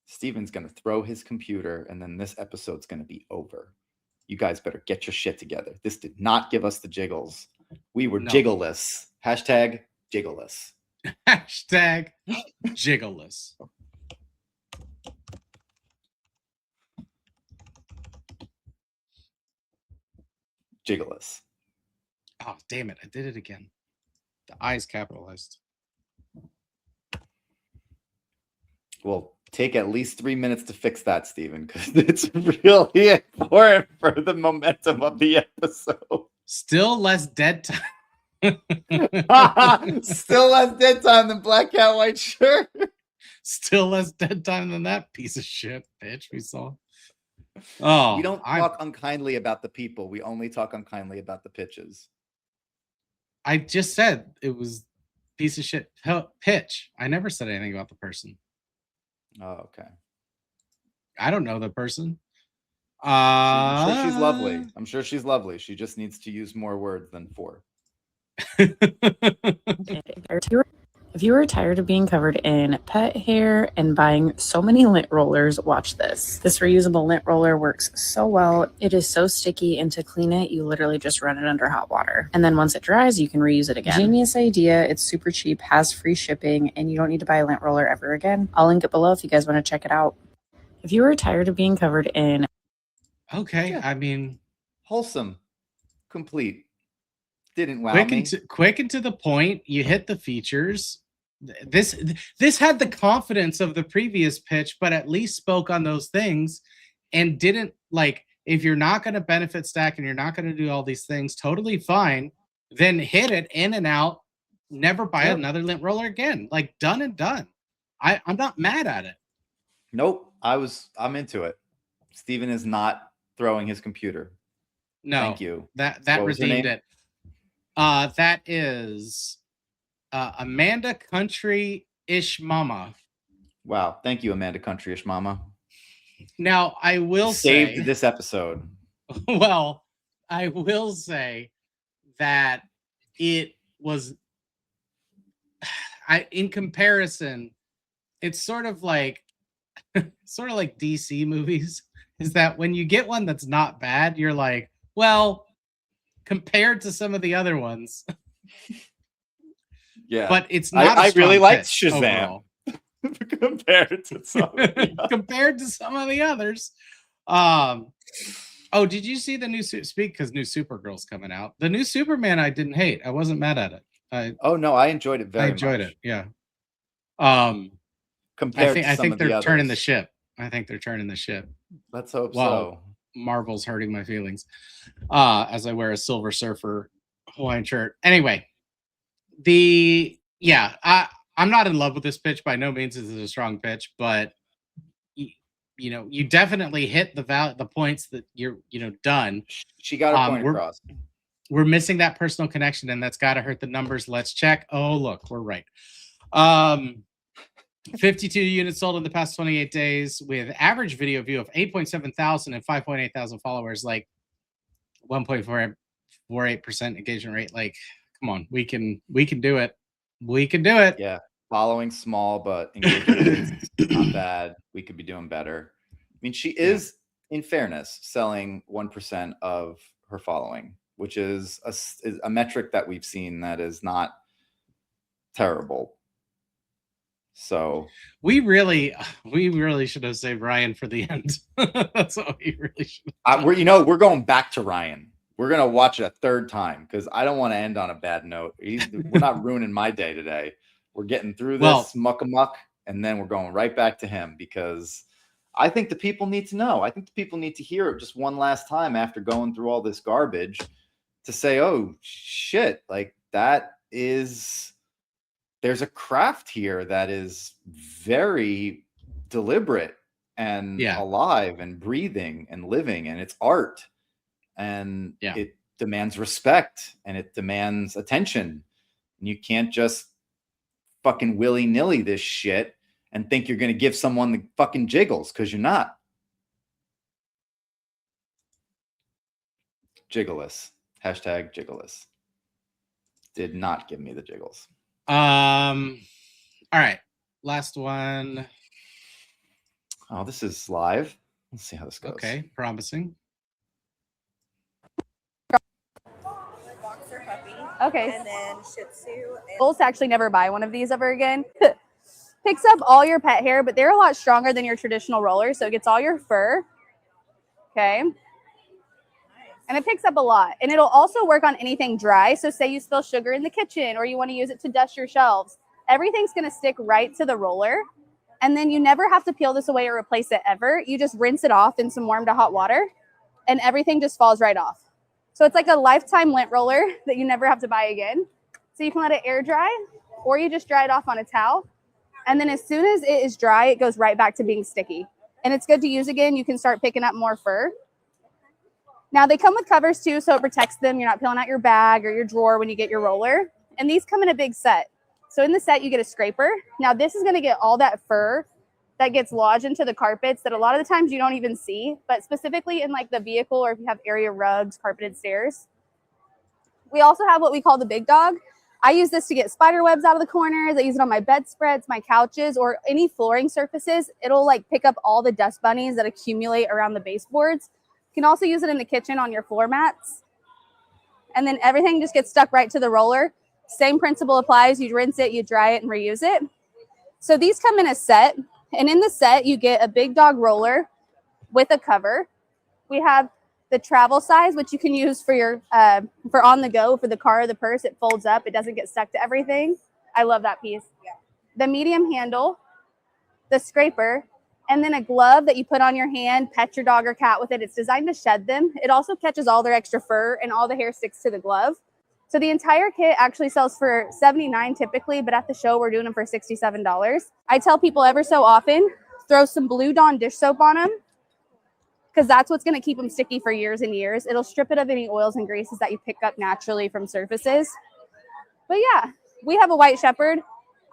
Steven's going to throw his computer and then this episode's going to be over. You guys better get your shit together. This did not give us the jiggles. We were jiggleless. Hashtag jiggleless. Hashtag jiggleless. Jiggleless. Oh, damn it. I did it again. The I is capitalized. Well, take at least 3 minutes to fix that, Steven, because it's really important for the momentum of the episode. Still less dead time. Still less dead time than Black Cat White Shirt. Still less dead time than that piece of shit bitch we saw. Oh, we don't talk unkindly about the people. We only talk unkindly about the pitches. I just said it was piece of shit pitch. I never said anything about the person. Oh, okay. I don't know the person. I'm sure she's lovely. I'm sure she's lovely. She just needs to use more words than 4. If you are tired of being covered in pet hair and buying so many lint rollers, watch this. This reusable lint roller works so well. It is so sticky, and to clean it, you literally just run it under hot water. And then once it dries, you can reuse it again. Genius idea. It's super cheap, has free shipping, and you don't need to buy a lint roller ever again. I'll link it below if you guys want to check it out. If you are tired of being covered in... Okay, I mean... Wholesome. Complete. Didn't wow me. Quick and to the point. You hit the features. This had the confidence of the previous pitch, but at least spoke on those things and didn't, like, if you're not going to benefit stack and you're not going to do all these things, totally fine. Then hit it in and out. Never buy another lint roller again. Like, done and done. I'm not mad at it. Nope. I'm into it. Steven is not throwing his computer. No. Thank you. That redeemed it. That is Amanda Country-ish Mama. Wow. Thank you, Amanda Country-ish Mama. Now, I will say... Saved this episode. Well, I will say that it was... in comparison, it's sort of like DC movies. Is that when you get one that's not bad, you're like, well... compared to some of the other ones. Yeah. But it's not I really liked Shazam. compared to some of the others. Oh, did you see the new because new Supergirl's coming out? The new Superman I didn't hate. I wasn't mad at it. Oh no, I enjoyed it very much. I enjoyed it, yeah. Compared I think they're turning the ship. I think they're turning the ship. Let's hope so. Marvel's hurting my feelings as I wear a Silver Surfer Hawaiian shirt. Anyway, I'm not in love with this pitch by no means. This is a strong pitch, but you definitely hit the points that you're done. She got her point across. We're missing that personal connection, and that's got to hurt the numbers. Let's check. Oh, look, we're right. 52 units sold in the past 28 days with average video view of 8.7 thousand and 5.8 thousand followers, like 1.48% engagement rate. Like, come on, we can do it. We can do it. Yeah. Following small, but engagement is not bad. We could be doing better. I mean, she is, in fairness, selling 1% of her following, which is a metric that we've seen that is not terrible. So we really should have saved Ryan for the end. That's what we really should. We're going back to Ryan. We're gonna watch it a third time because I don't want to end on a bad note. We're not ruining my day today. We're getting through this muck, and then we're going right back to him because I think the people need to know. I think the people need to hear it just one last time after going through all this garbage to say, "Oh shit!" Like that is. There's a craft here that is very deliberate and alive and breathing and living, and it's art, and it demands respect and it demands attention. And you can't just fucking willy-nilly this shit and think you're going to give someone the fucking jiggles, because you're not. Jiggleless. Hashtag jiggleless. Did not give me the jiggles. All right. Last one. Oh, this is live. Let's see how this goes. Okay, promising. Okay. And then Shih Tzu. Goals to actually never buy one of these ever again. Picks up all your pet hair, but they're a lot stronger than your traditional roller, so it gets all your fur. Okay. And it picks up a lot. And it'll also work on anything dry. So say you spill sugar in the kitchen or you want to use it to dust your shelves. Everything's going to stick right to the roller. And then you never have to peel this away or replace it ever. You just rinse it off in some warm to hot water and everything just falls right off. So it's like a lifetime lint roller that you never have to buy again. So you can let it air dry or you just dry it off on a towel. And then as soon as it is dry, it goes right back to being sticky. And it's good to use again. You can start picking up more fur. Now they come with covers too, so it protects them. You're not peeling out your bag or your drawer when you get your roller. And these come in a big set. So in the set, you get a scraper. Now this is going to get all that fur that gets lodged into the carpets that a lot of the times you don't even see, but specifically in like the vehicle or if you have area rugs, carpeted stairs. We also have what we call the big dog. I use this to get spider webs out of the corners. I use it on my bedspreads, my couches, or any flooring surfaces. It'll like pick up all the dust bunnies that accumulate around the baseboards. You can also use it in the kitchen on your floor mats. And then everything just gets stuck right to the roller. Same principle applies. You rinse it, you dry it, and reuse it. So these come in a set. And in the set, you get a big dog roller with a cover. We have the travel size, which you can use for your for on the go, for the car or the purse. It folds up. It doesn't get stuck to everything. I love that piece. Yeah. The medium handle, the scraper, and then a glove that you put on your hand, pet your dog or cat with it. It's designed to shed them. It also catches all their extra fur and all the hair sticks to the glove. So the entire kit actually sells for $79 typically, but at the show, we're doing them for $67. I tell people ever so often, throw some Blue Dawn dish soap on them because that's what's going to keep them sticky for years and years. It'll strip it of any oils and greases that you pick up naturally from surfaces. But yeah, we have a white shepherd.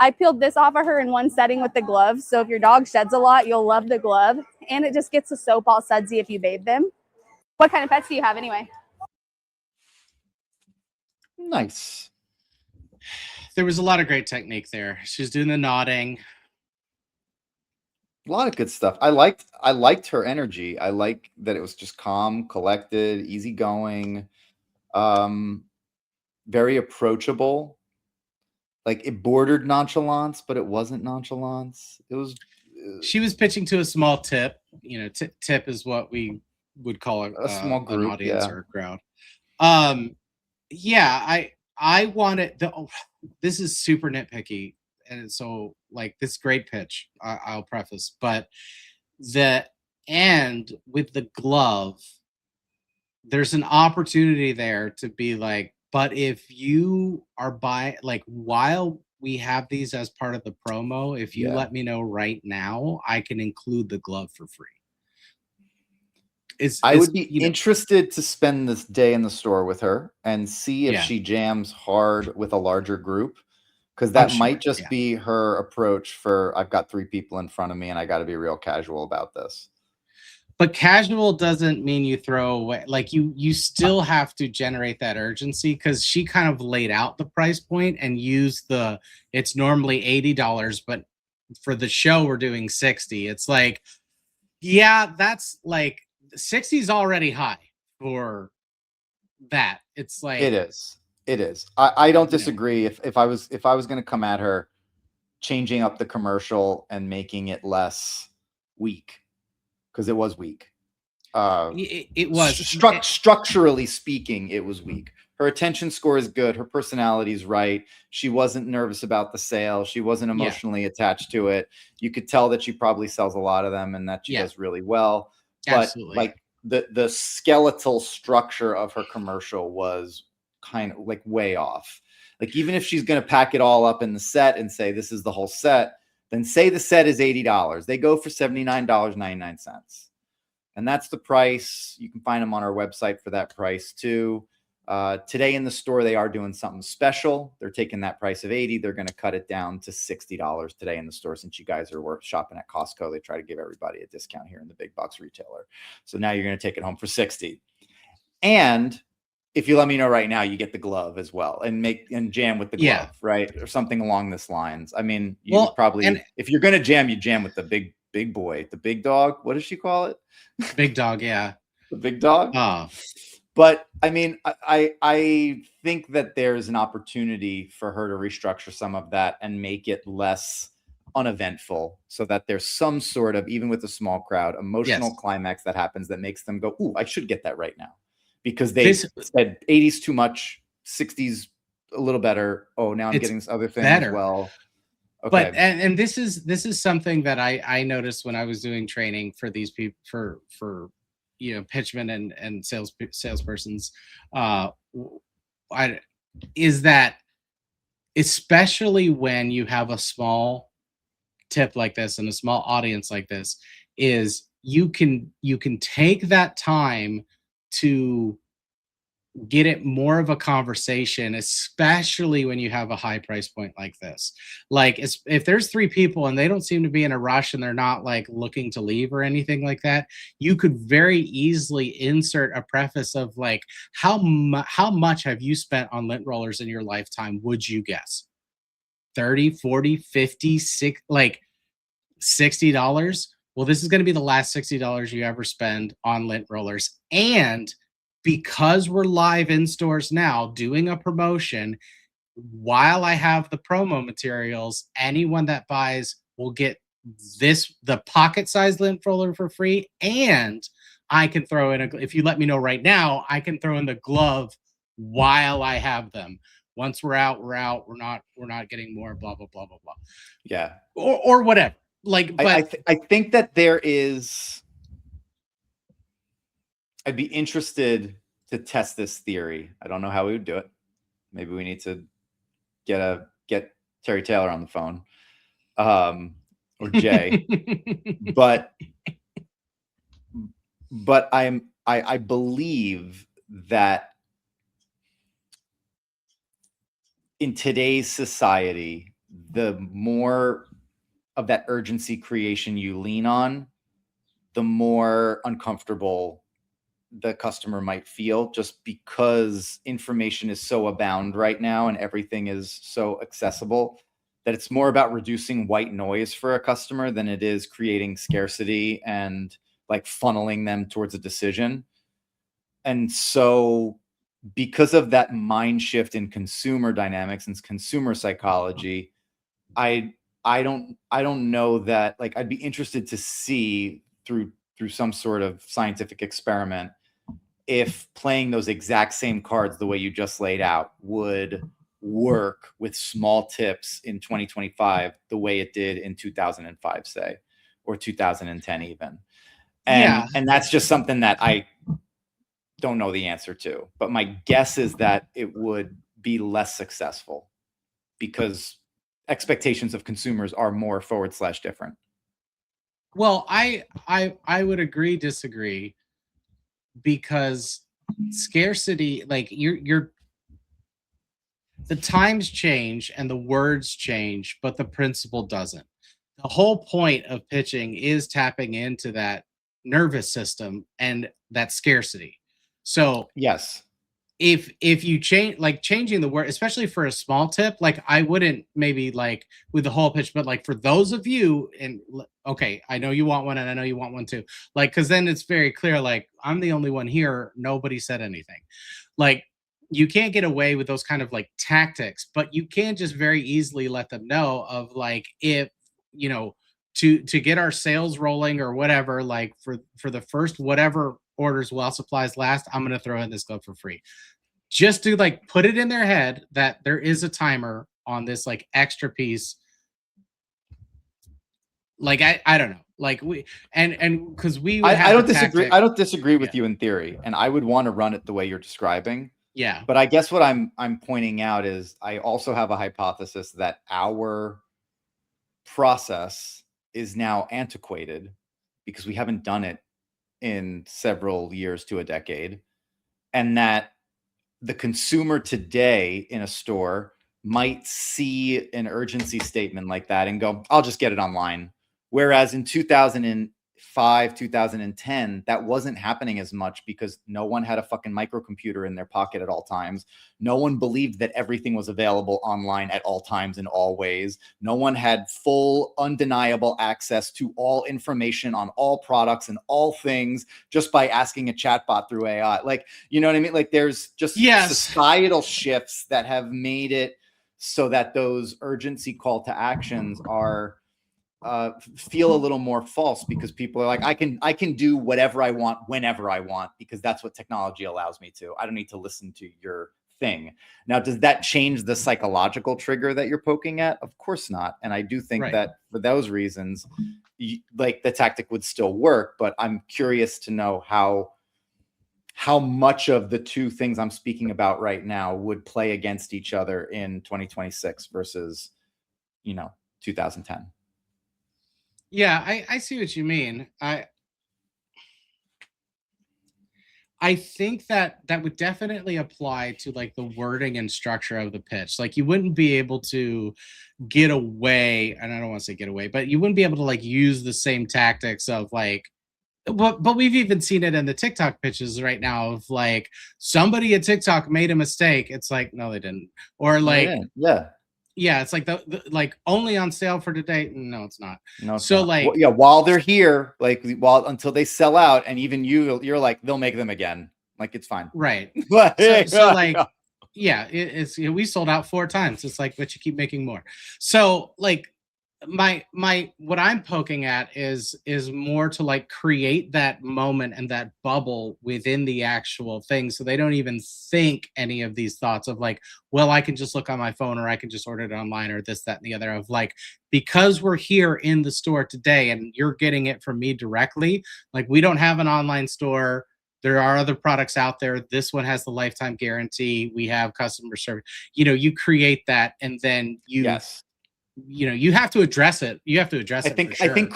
I peeled this off of her in one setting with the glove. So if your dog sheds a lot, you'll love the glove. And it just gets the soap all sudsy if you bathe them. What kind of pets do you have anyway? Nice. There was a lot of great technique there. She's doing the nodding. A lot of good stuff. I liked her energy. I like that it was just calm, collected, easygoing, very approachable. Like it bordered nonchalance, but it wasn't nonchalance. It was. She was pitching to a small tip. You know, tip is what we would call a small group, an audience yeah. or a crowd. Yeah, I wanted this is super nitpicky, and so like this great pitch. I'll preface, but the end with the glove, there's an opportunity there to be like, but if you are buying, like, while we have these as part of the promo, if you let me know right now, I can include the glove for free. I would be interested to spend this day in the store with her and see if she jams hard with a larger group, because that might just be her approach for, I've got 3 people in front of me and I got to be real casual about this. But casual doesn't mean you throw away, like you still have to generate that urgency, because she kind of laid out the price point and used it's normally $80, but for the show we're doing 60. It's like, yeah, that's like 60 is already high for that. It's like it is. I don't disagree. If I was going to come at her changing up the commercial and making it less weak, because it was weak. It was structurally speaking, it was weak. Her attention score is good. Her personality is right. She wasn't nervous about the sale. She wasn't emotionally attached to it. You could tell that she probably sells a lot of them and that she does really well. But like the skeletal structure of her commercial was kind of like way off. Like even if she's going to pack it all up in the set and say this is the whole set, then say the set is $80. They go for $79.99. And that's the price. You can find them on our website for that price too. Today in the store, they are doing something special. They're taking that price of $80. They're going to cut it down to $60 today in the store. Since you guys are shopping at Costco, they try to give everybody a discount here in the big box retailer. So now you're going to take it home for $60. And if you let me know right now, you get the glove as well, and jam with the glove, right? Or something along this lines. I mean, you would probably, if you're going to jam, you jam with the big boy, the big dog. What does she call it? Big dog. Yeah. The big dog. Oh. But I mean, I think that there's an opportunity for her to restructure some of that and make it less uneventful, so that there's some sort of, even with a small crowd, emotional climax that happens that makes them go, "Ooh, I should get that right now," because they said 80s too much, 60s a little better. Oh, now I'm getting this other thing as well. Okay. But and this is something that I noticed when I was doing training for these people, for pitchmen and salespersons, is that, especially when you have a small tip like this and a small audience like this, is you can take that time to get it more of a conversation, especially when you have a high price point like this. Like, if there's 3 people and they don't seem to be in a rush and they're not like looking to leave or anything like that, you could very easily insert a preface of like, how much have you spent on lint rollers in your lifetime? Would you guess 30, 40, 50, 60, like $60? Well, this is going to be the last $60 you ever spend on lint rollers. And because we're live in stores now doing a promotion, while I have the promo materials, anyone that buys will get the pocket-sized lint roller for free, and I can throw in if you let me know right now, I can throw in the glove while I have them. Once we're out, we're out. We're not getting more, blah blah blah blah blah. Yeah, or whatever. Like, but I think that there is. I'd be interested to test this theory. I don't know how we would do it. Maybe we need to get Terry Taylor on the phone, or Jay. but I believe that in today's society, the more of that urgency creation you lean on, the more uncomfortable the customer might feel, just because information is so abound right now and everything is so accessible, that it's more about reducing white noise for a customer than it is creating scarcity and like funneling them towards a decision. And so because of that mind shift in consumer dynamics and consumer psychology, I don't know that, like, I'd be interested to see through some sort of scientific experiment if playing those exact same cards the way you just laid out would work with small tips in 2025 the way it did in 2005, say, or 2010 even. And that's just something that I don't know the answer to, but my guess is that it would be less successful because expectations of consumers are more / different. Well, I would agree, disagree, because scarcity, like, you're the times change and the words change, but the principle doesn't. The whole point of pitching is tapping into that nervous system and that scarcity. So yes, if you changing the word, especially for a small tip, like, I wouldn't maybe like with the whole pitch, but like for those of you, and okay, I know you want one and I know you want one too, like, because then it's very clear, like, I'm the only one here, nobody said anything. Like, you can't get away with those kind of like tactics, but you can just very easily let them know of, like, if to get our sales rolling or whatever, like for the first whatever orders while supplies last, I'm going to throw in this glove for free. Just to like put it in their head that there is a timer on this like extra piece. Like, I don't know. Like, we and because we would I don't disagree. I don't disagree with you in theory, and I would want to run it the way you're describing. Yeah. But I guess what I'm pointing out is I also have a hypothesis that our process is now antiquated because we haven't done it in several years to a decade, and that the consumer today in a store might see an urgency statement like that and go, I'll just get it online. Whereas in 2005, 2010, that wasn't happening as much because no one had a fucking microcomputer in their pocket at all times. No one believed that everything was available online at all times in all ways. No one had full, undeniable access to all information on all products and all things just by asking a chatbot through AI. Like, you know what I mean? Like there's just societal shifts that have made it so that those urgency call to actions are feel a little more false because people are like, I can do whatever I want whenever I want because that's what technology allows me to. I don't need to listen to your thing. Now, does that change the psychological trigger that you're poking at? Of course not. And I do think that for those reasons, like the tactic would still work, but I'm curious to know how much of the two things I'm speaking about right now would play against each other in 2026 versus, 2010. Yeah, I see what you mean. I think that would definitely apply to like the wording and structure of the pitch. Like you wouldn't be able to get away, and I don't want to say get away, but you wouldn't be able to like use the same tactics of like, but we've even seen it in the TikTok pitches right now of like somebody at TikTok made a mistake. It's like, no, they didn't. Or like, yeah, it's like the like only on sale for today. No, it's not. No, it's so not. like, well, while they're here, like until they sell out, and even you're like, they'll make them again. Like it's fine, right? so like, yeah, it's we sold out 4 times. It's like, but you keep making more. So like, my what I'm poking at is more to like create that moment and that bubble within the actual thing, so they don't even think any of these thoughts of like, well, I can just look on my phone or I can just order it online or this, that, and the other, of like, because we're here in the store today and you're getting it from me directly. Like we don't have an online store. There are other products out there. This one has the lifetime guarantee. We have customer service. You create that, and then you you have to address it. You have to address it. For sure. I think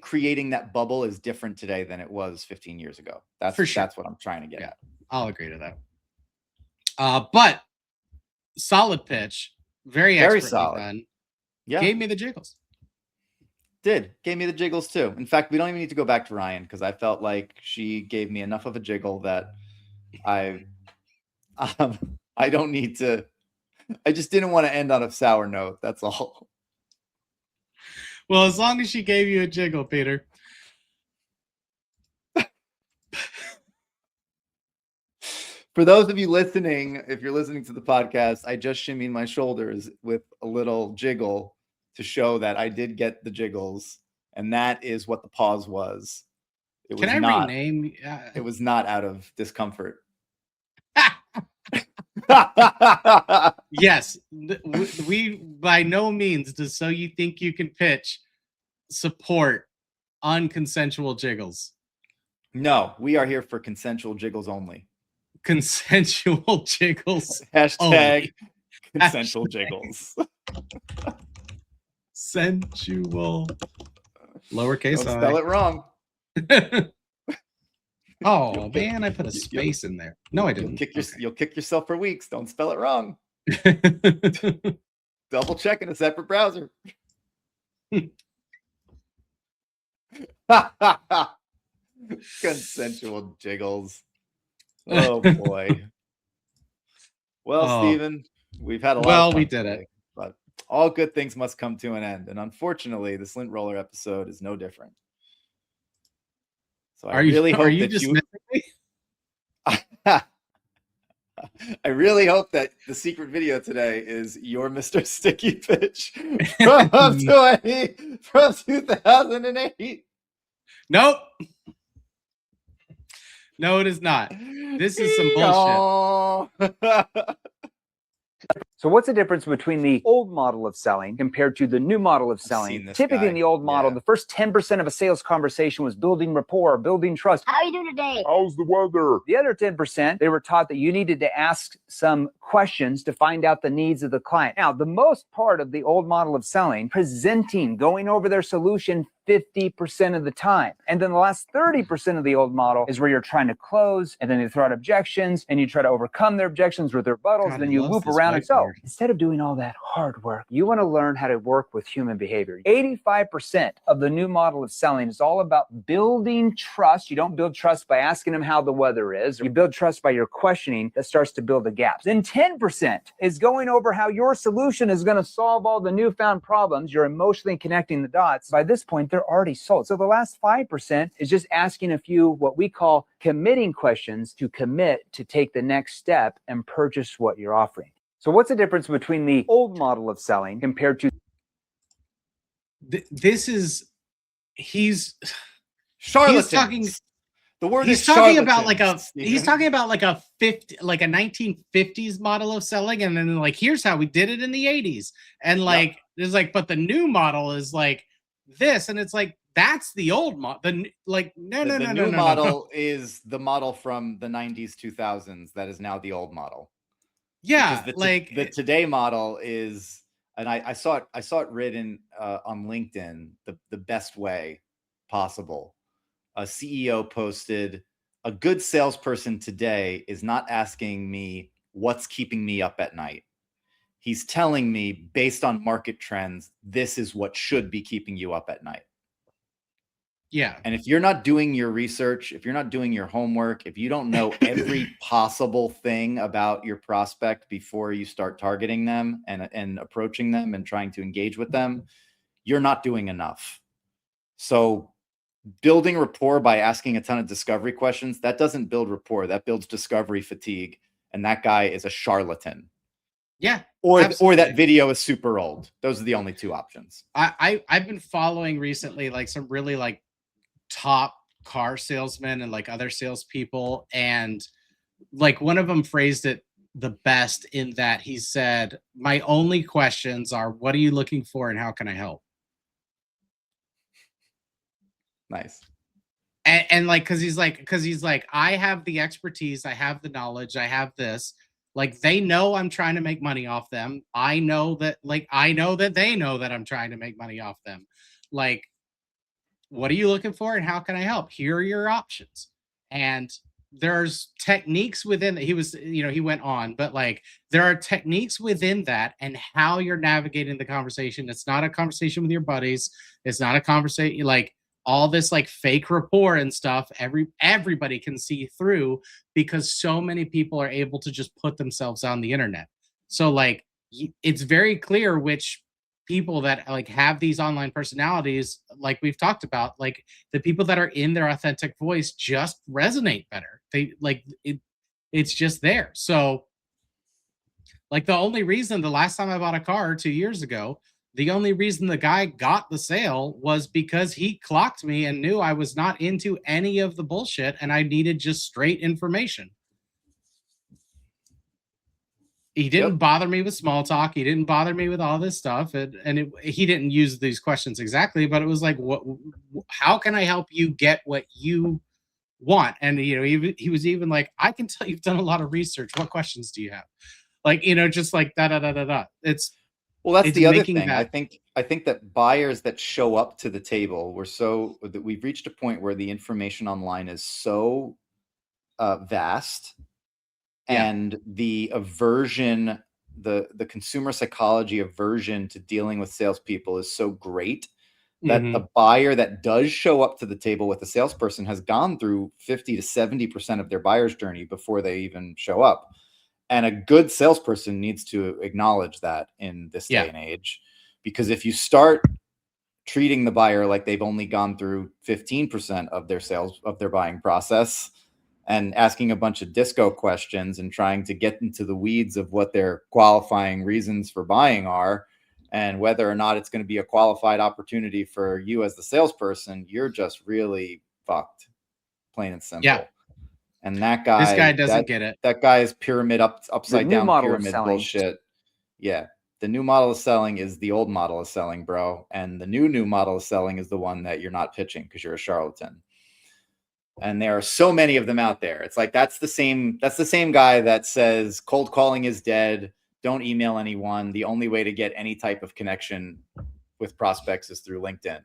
creating that bubble is different today than it was 15 years ago. That's for sure. That's what I'm trying to get at. I'll agree to that. But solid pitch, very solid. Done. Yeah, gave me the jiggles. Gave me the jiggles too. In fact, we don't even need to go back to Ryan because I felt like she gave me enough of a jiggle that I don't need to. I just didn't want to end on a sour note. That's all. Well, as long as she gave you a jiggle, Peter. For those of you listening, if you're listening to the podcast, I just shimmied my shoulders with a little jiggle to show that I did get the jiggles. And that is what the pause was. It was rename? It was not out of discomfort. Yes, we by no means does So You Think You Can Pitch support unconsensual jiggles. No, we are here for consensual jiggles only. Consensual jiggles. Hashtag only. Consensual jiggles. Sensual. Lowercase. Don't spell it wrong. Oh man, I put a space in there. No, I didn't. You'll kick yourself for weeks. Don't spell it wrong. Double check in a separate browser. Consensual jiggles. Oh boy. Well, Steven, we've had a lot. Well, we did it. But all good things must come to an end, and unfortunately, this Lint Roller episode is no different. So I really hope I really hope that the secret video today is your Mr. Sticky Pitch from 2008. Nope. No, it is not. This is some bullshit. So what's the difference between the old model of selling compared to the new model of selling? Typically in the old model, the first 10% of a sales conversation was building rapport, building trust. How are you doing today? How's the weather? The other 10%, they were taught that you needed to ask some questions to find out the needs of the client. Now, the most part of the old model of selling, presenting, going over their solution, 50% of the time. And then the last 30% of the old model is where you're trying to close, and then they throw out objections, and you try to overcome their objections with their rebuttals, and then you loop around. And so instead of doing all that hard work, you want to learn how to work with human behavior. 85% of the new model of selling is all about building trust. You don't build trust by asking them how the weather is. You build trust by your questioning that starts to build the gaps. Then 10% is going over how your solution is going to solve all the newfound problems. You're emotionally connecting the dots. By this point, they're already sold. So the last 5% is just asking a few what we call committing questions to commit to take the next step and purchase what you're offering. So what's the difference between the old model of selling compared to this is he's charlatans. The word he's is talking about like Steven. 1950s model of selling, and then like here's how we did it in the 80s, and like there's like, but the new model is like this, and it's like that's the old model. The new model is the model from the 90s 2000s that is now the old model. Yeah, the today model is, and I saw it written on LinkedIn the best way possible. A CEO posted, "A good salesperson today is not asking me what's keeping me up at night. He's telling me based on market trends, this is what should be keeping you up at night." Yeah. And if you're not doing your research, if you're not doing your homework, if you don't know every possible thing about your prospect before you start targeting them and approaching them and trying to engage with them, you're not doing enough. So building rapport by asking a ton of discovery questions, that doesn't build rapport. That builds discovery fatigue. And that guy is a charlatan. Yeah. Or that video is super old. Those are the only two options. I've been following recently like some really like top car salesmen and like other salespeople, and like one of them phrased it the best in that he said, "My only questions are, what are you looking for and how can I help?" Nice. And like, cause he's like, I have the expertise, I have the knowledge, I have this. Like, they know I'm trying to make money off them. I know that they know that I'm trying to make money off them. Like, what are you looking for and how can I help? Here are your options. And there's techniques within that. He went on, but like there are techniques within that and how you're navigating the conversation. It's not a conversation with your buddies. It's not a conversation like all this like fake rapport and stuff. Everybody can see through because so many people are able to just put themselves on the internet. So like it's very clear which people that like have these online personalities, like we've talked about, like the people that are in their authentic voice just resonate better. They like it's just there. So like the only reason the last time I bought a car 2 years ago, the only reason the guy got the sale was because he clocked me and knew I was not into any of the bullshit and I needed just straight information. He didn't bother me with small talk. He didn't bother me with all this stuff. He didn't use these questions exactly, but it was like, how can I help you get what you want? And, he was even like, I can tell you've done a lot of research. What questions do you have? Like, just like da. It's, well, that's the other thing. I think that buyers that show up to the table that we've reached a point where the information online is so vast. And the aversion, the consumer psychology aversion to dealing with salespeople is so great that the buyer that does show up to the table with a salesperson has gone through 50 to 70% of their buyer's journey before they even show up. And a good salesperson needs to acknowledge that in this day and age, because if you start treating the buyer like they've only gone through 15% of their buying process, and asking a bunch of disco questions and trying to get into the weeds of what their qualifying reasons for buying are and whether or not it's going to be a qualified opportunity for you as the salesperson, you're just really fucked, plain and simple. Yeah. And this guy doesn't get it. That guy is upside down pyramid bullshit. Yeah. The new model of selling is the old model of selling, bro. And the new model of selling is the one that you're not pitching because you're a charlatan. And there are so many of them out there. It's like that's the same guy that says cold calling is dead. Don't email anyone. The only way to get any type of connection with prospects is through LinkedIn.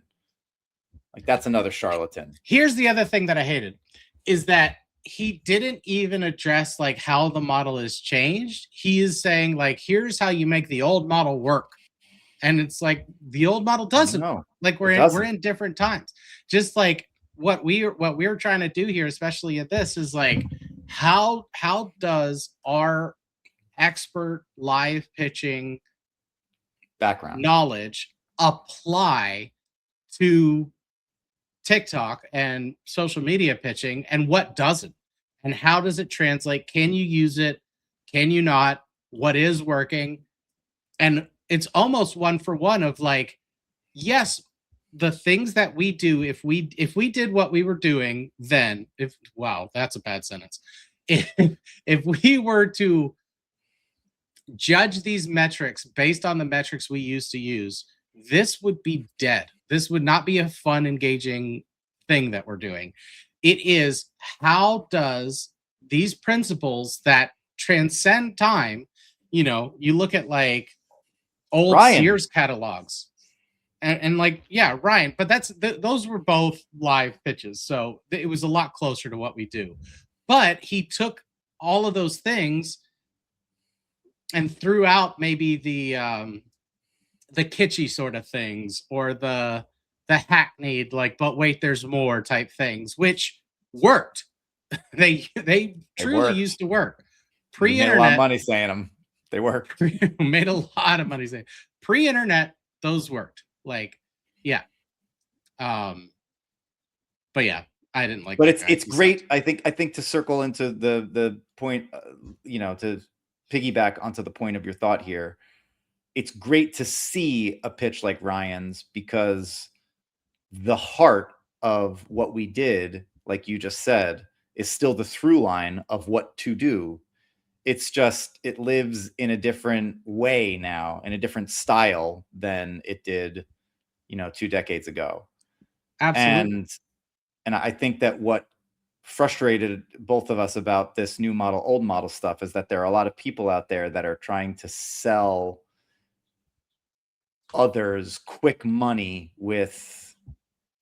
Like, that's another charlatan. Here's the other thing that I hated is that he didn't even address like how the model is changed. He is saying like, here's how you make the old model work. And it's like the old model doesn't. Like we're in different times. Just like what we're trying to do here, especially at this, is like how does our expert live pitching background knowledge apply to TikTok and social media pitching, and what doesn't, and how does it translate? Can you use it? Can you not? What is working? And it's almost one for one of like, yes, the things that we do, if we did what we were doing then, wow, that's a bad sentence. If we were to judge these metrics based on the metrics we used to use, this would be dead. This would not be a fun, engaging thing that we're doing. It is, how does these principles that transcend time, you know, you look at like old Sears catalogs and like, yeah, Ryan, but those were both live pitches. So it was a lot closer to what we do. But he took all of those things and threw out maybe the kitschy sort of things, or the hackneyed, like, but wait, there's more type things, which worked. they truly used to work. Pre-internet, made a lot of money saying them. They worked. Made a lot of money saying. Pre-internet, those worked. Like, yeah. But yeah, I didn't like. But it's great. I think to circle into the point, you know, to piggyback onto the point of your thought here. It's great to see a pitch like Ryan's, because the heart of what we did, like you just said, is still the through line of what to do. It's just, it lives in a different way now, in a different style than it did, you know, 2 decades ago. Absolutely. And I think that what frustrated both of us about this new model, old model stuff is that there are a lot of people out there that are trying to sell others quick money with,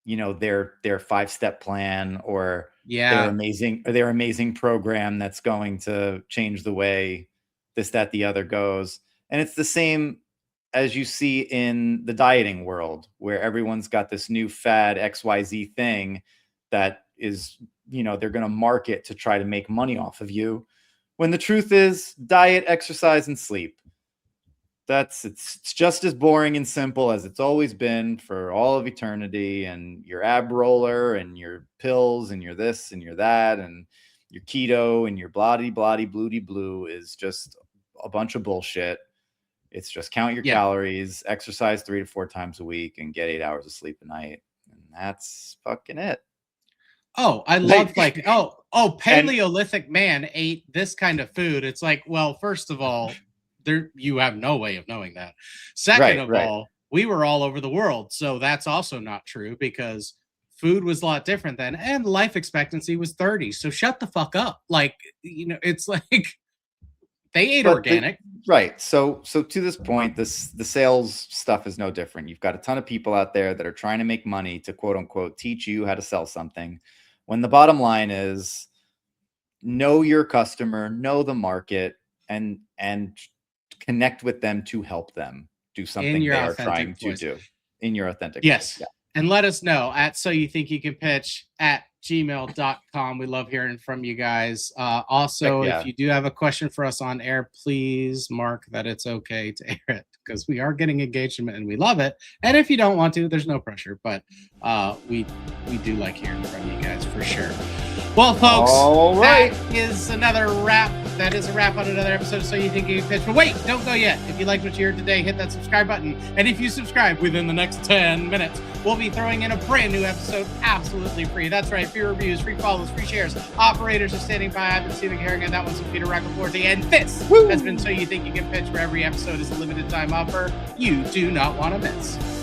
you know, their 5-step plan, or their amazing program that's going to change the way this, that, the other goes. And it's the same as you see in the dieting world, where everyone's got this new fad XYZ thing that is, you know, they're going to market to try to make money off of you, when the truth is diet, exercise, and sleep. It's just as boring and simple as it's always been for all of eternity. And your ab roller and your pills and your this and your that and your keto and your bloody bloody blue is just a bunch of bullshit. It's just count your calories, exercise 3 to 4 times a week, and get 8 hours of sleep a night. And that's fucking it. Oh, I love like, Paleolithic man ate this kind of food. It's like, well, first of all, you have no way of knowing that. Second of all, we were all over the world, so that's also not true, because food was a lot different then, and life expectancy was 30. So shut the fuck up. Like, you know, it's like they ate organic. So to this point, the sales stuff is no different. You've got a ton of people out there that are trying to make money to quote unquote teach you how to sell something, when the bottom line is know your customer, know the market, and connect with them to help them do something they are trying to do in your authentic voice. Yeah. And let us know at soyouthinkyoucanpitch@gmail.com. We love hearing from you guys. Also, if you do have a question for us on air, please mark that it's okay to air it, because we are getting engagement and we love it. And if you don't want to, there's no pressure, but we do like hearing from you guys for sure. Well, folks, that is another wrap. That is a wrap on another episode of So You Think You Can Pitch. But wait, don't go yet. If you liked what you heard today, hit that subscribe button. And if you subscribe within the next 10 minutes, we'll be throwing in a brand new episode absolutely free. That's right. Free reviews, free follows, free shares. Operators are standing by. I've been Stephen Carrigan. That one's Peter Roccaforte. And this has been So You Think You Can Pitch, where every episode is a limited time offer you do not want to miss.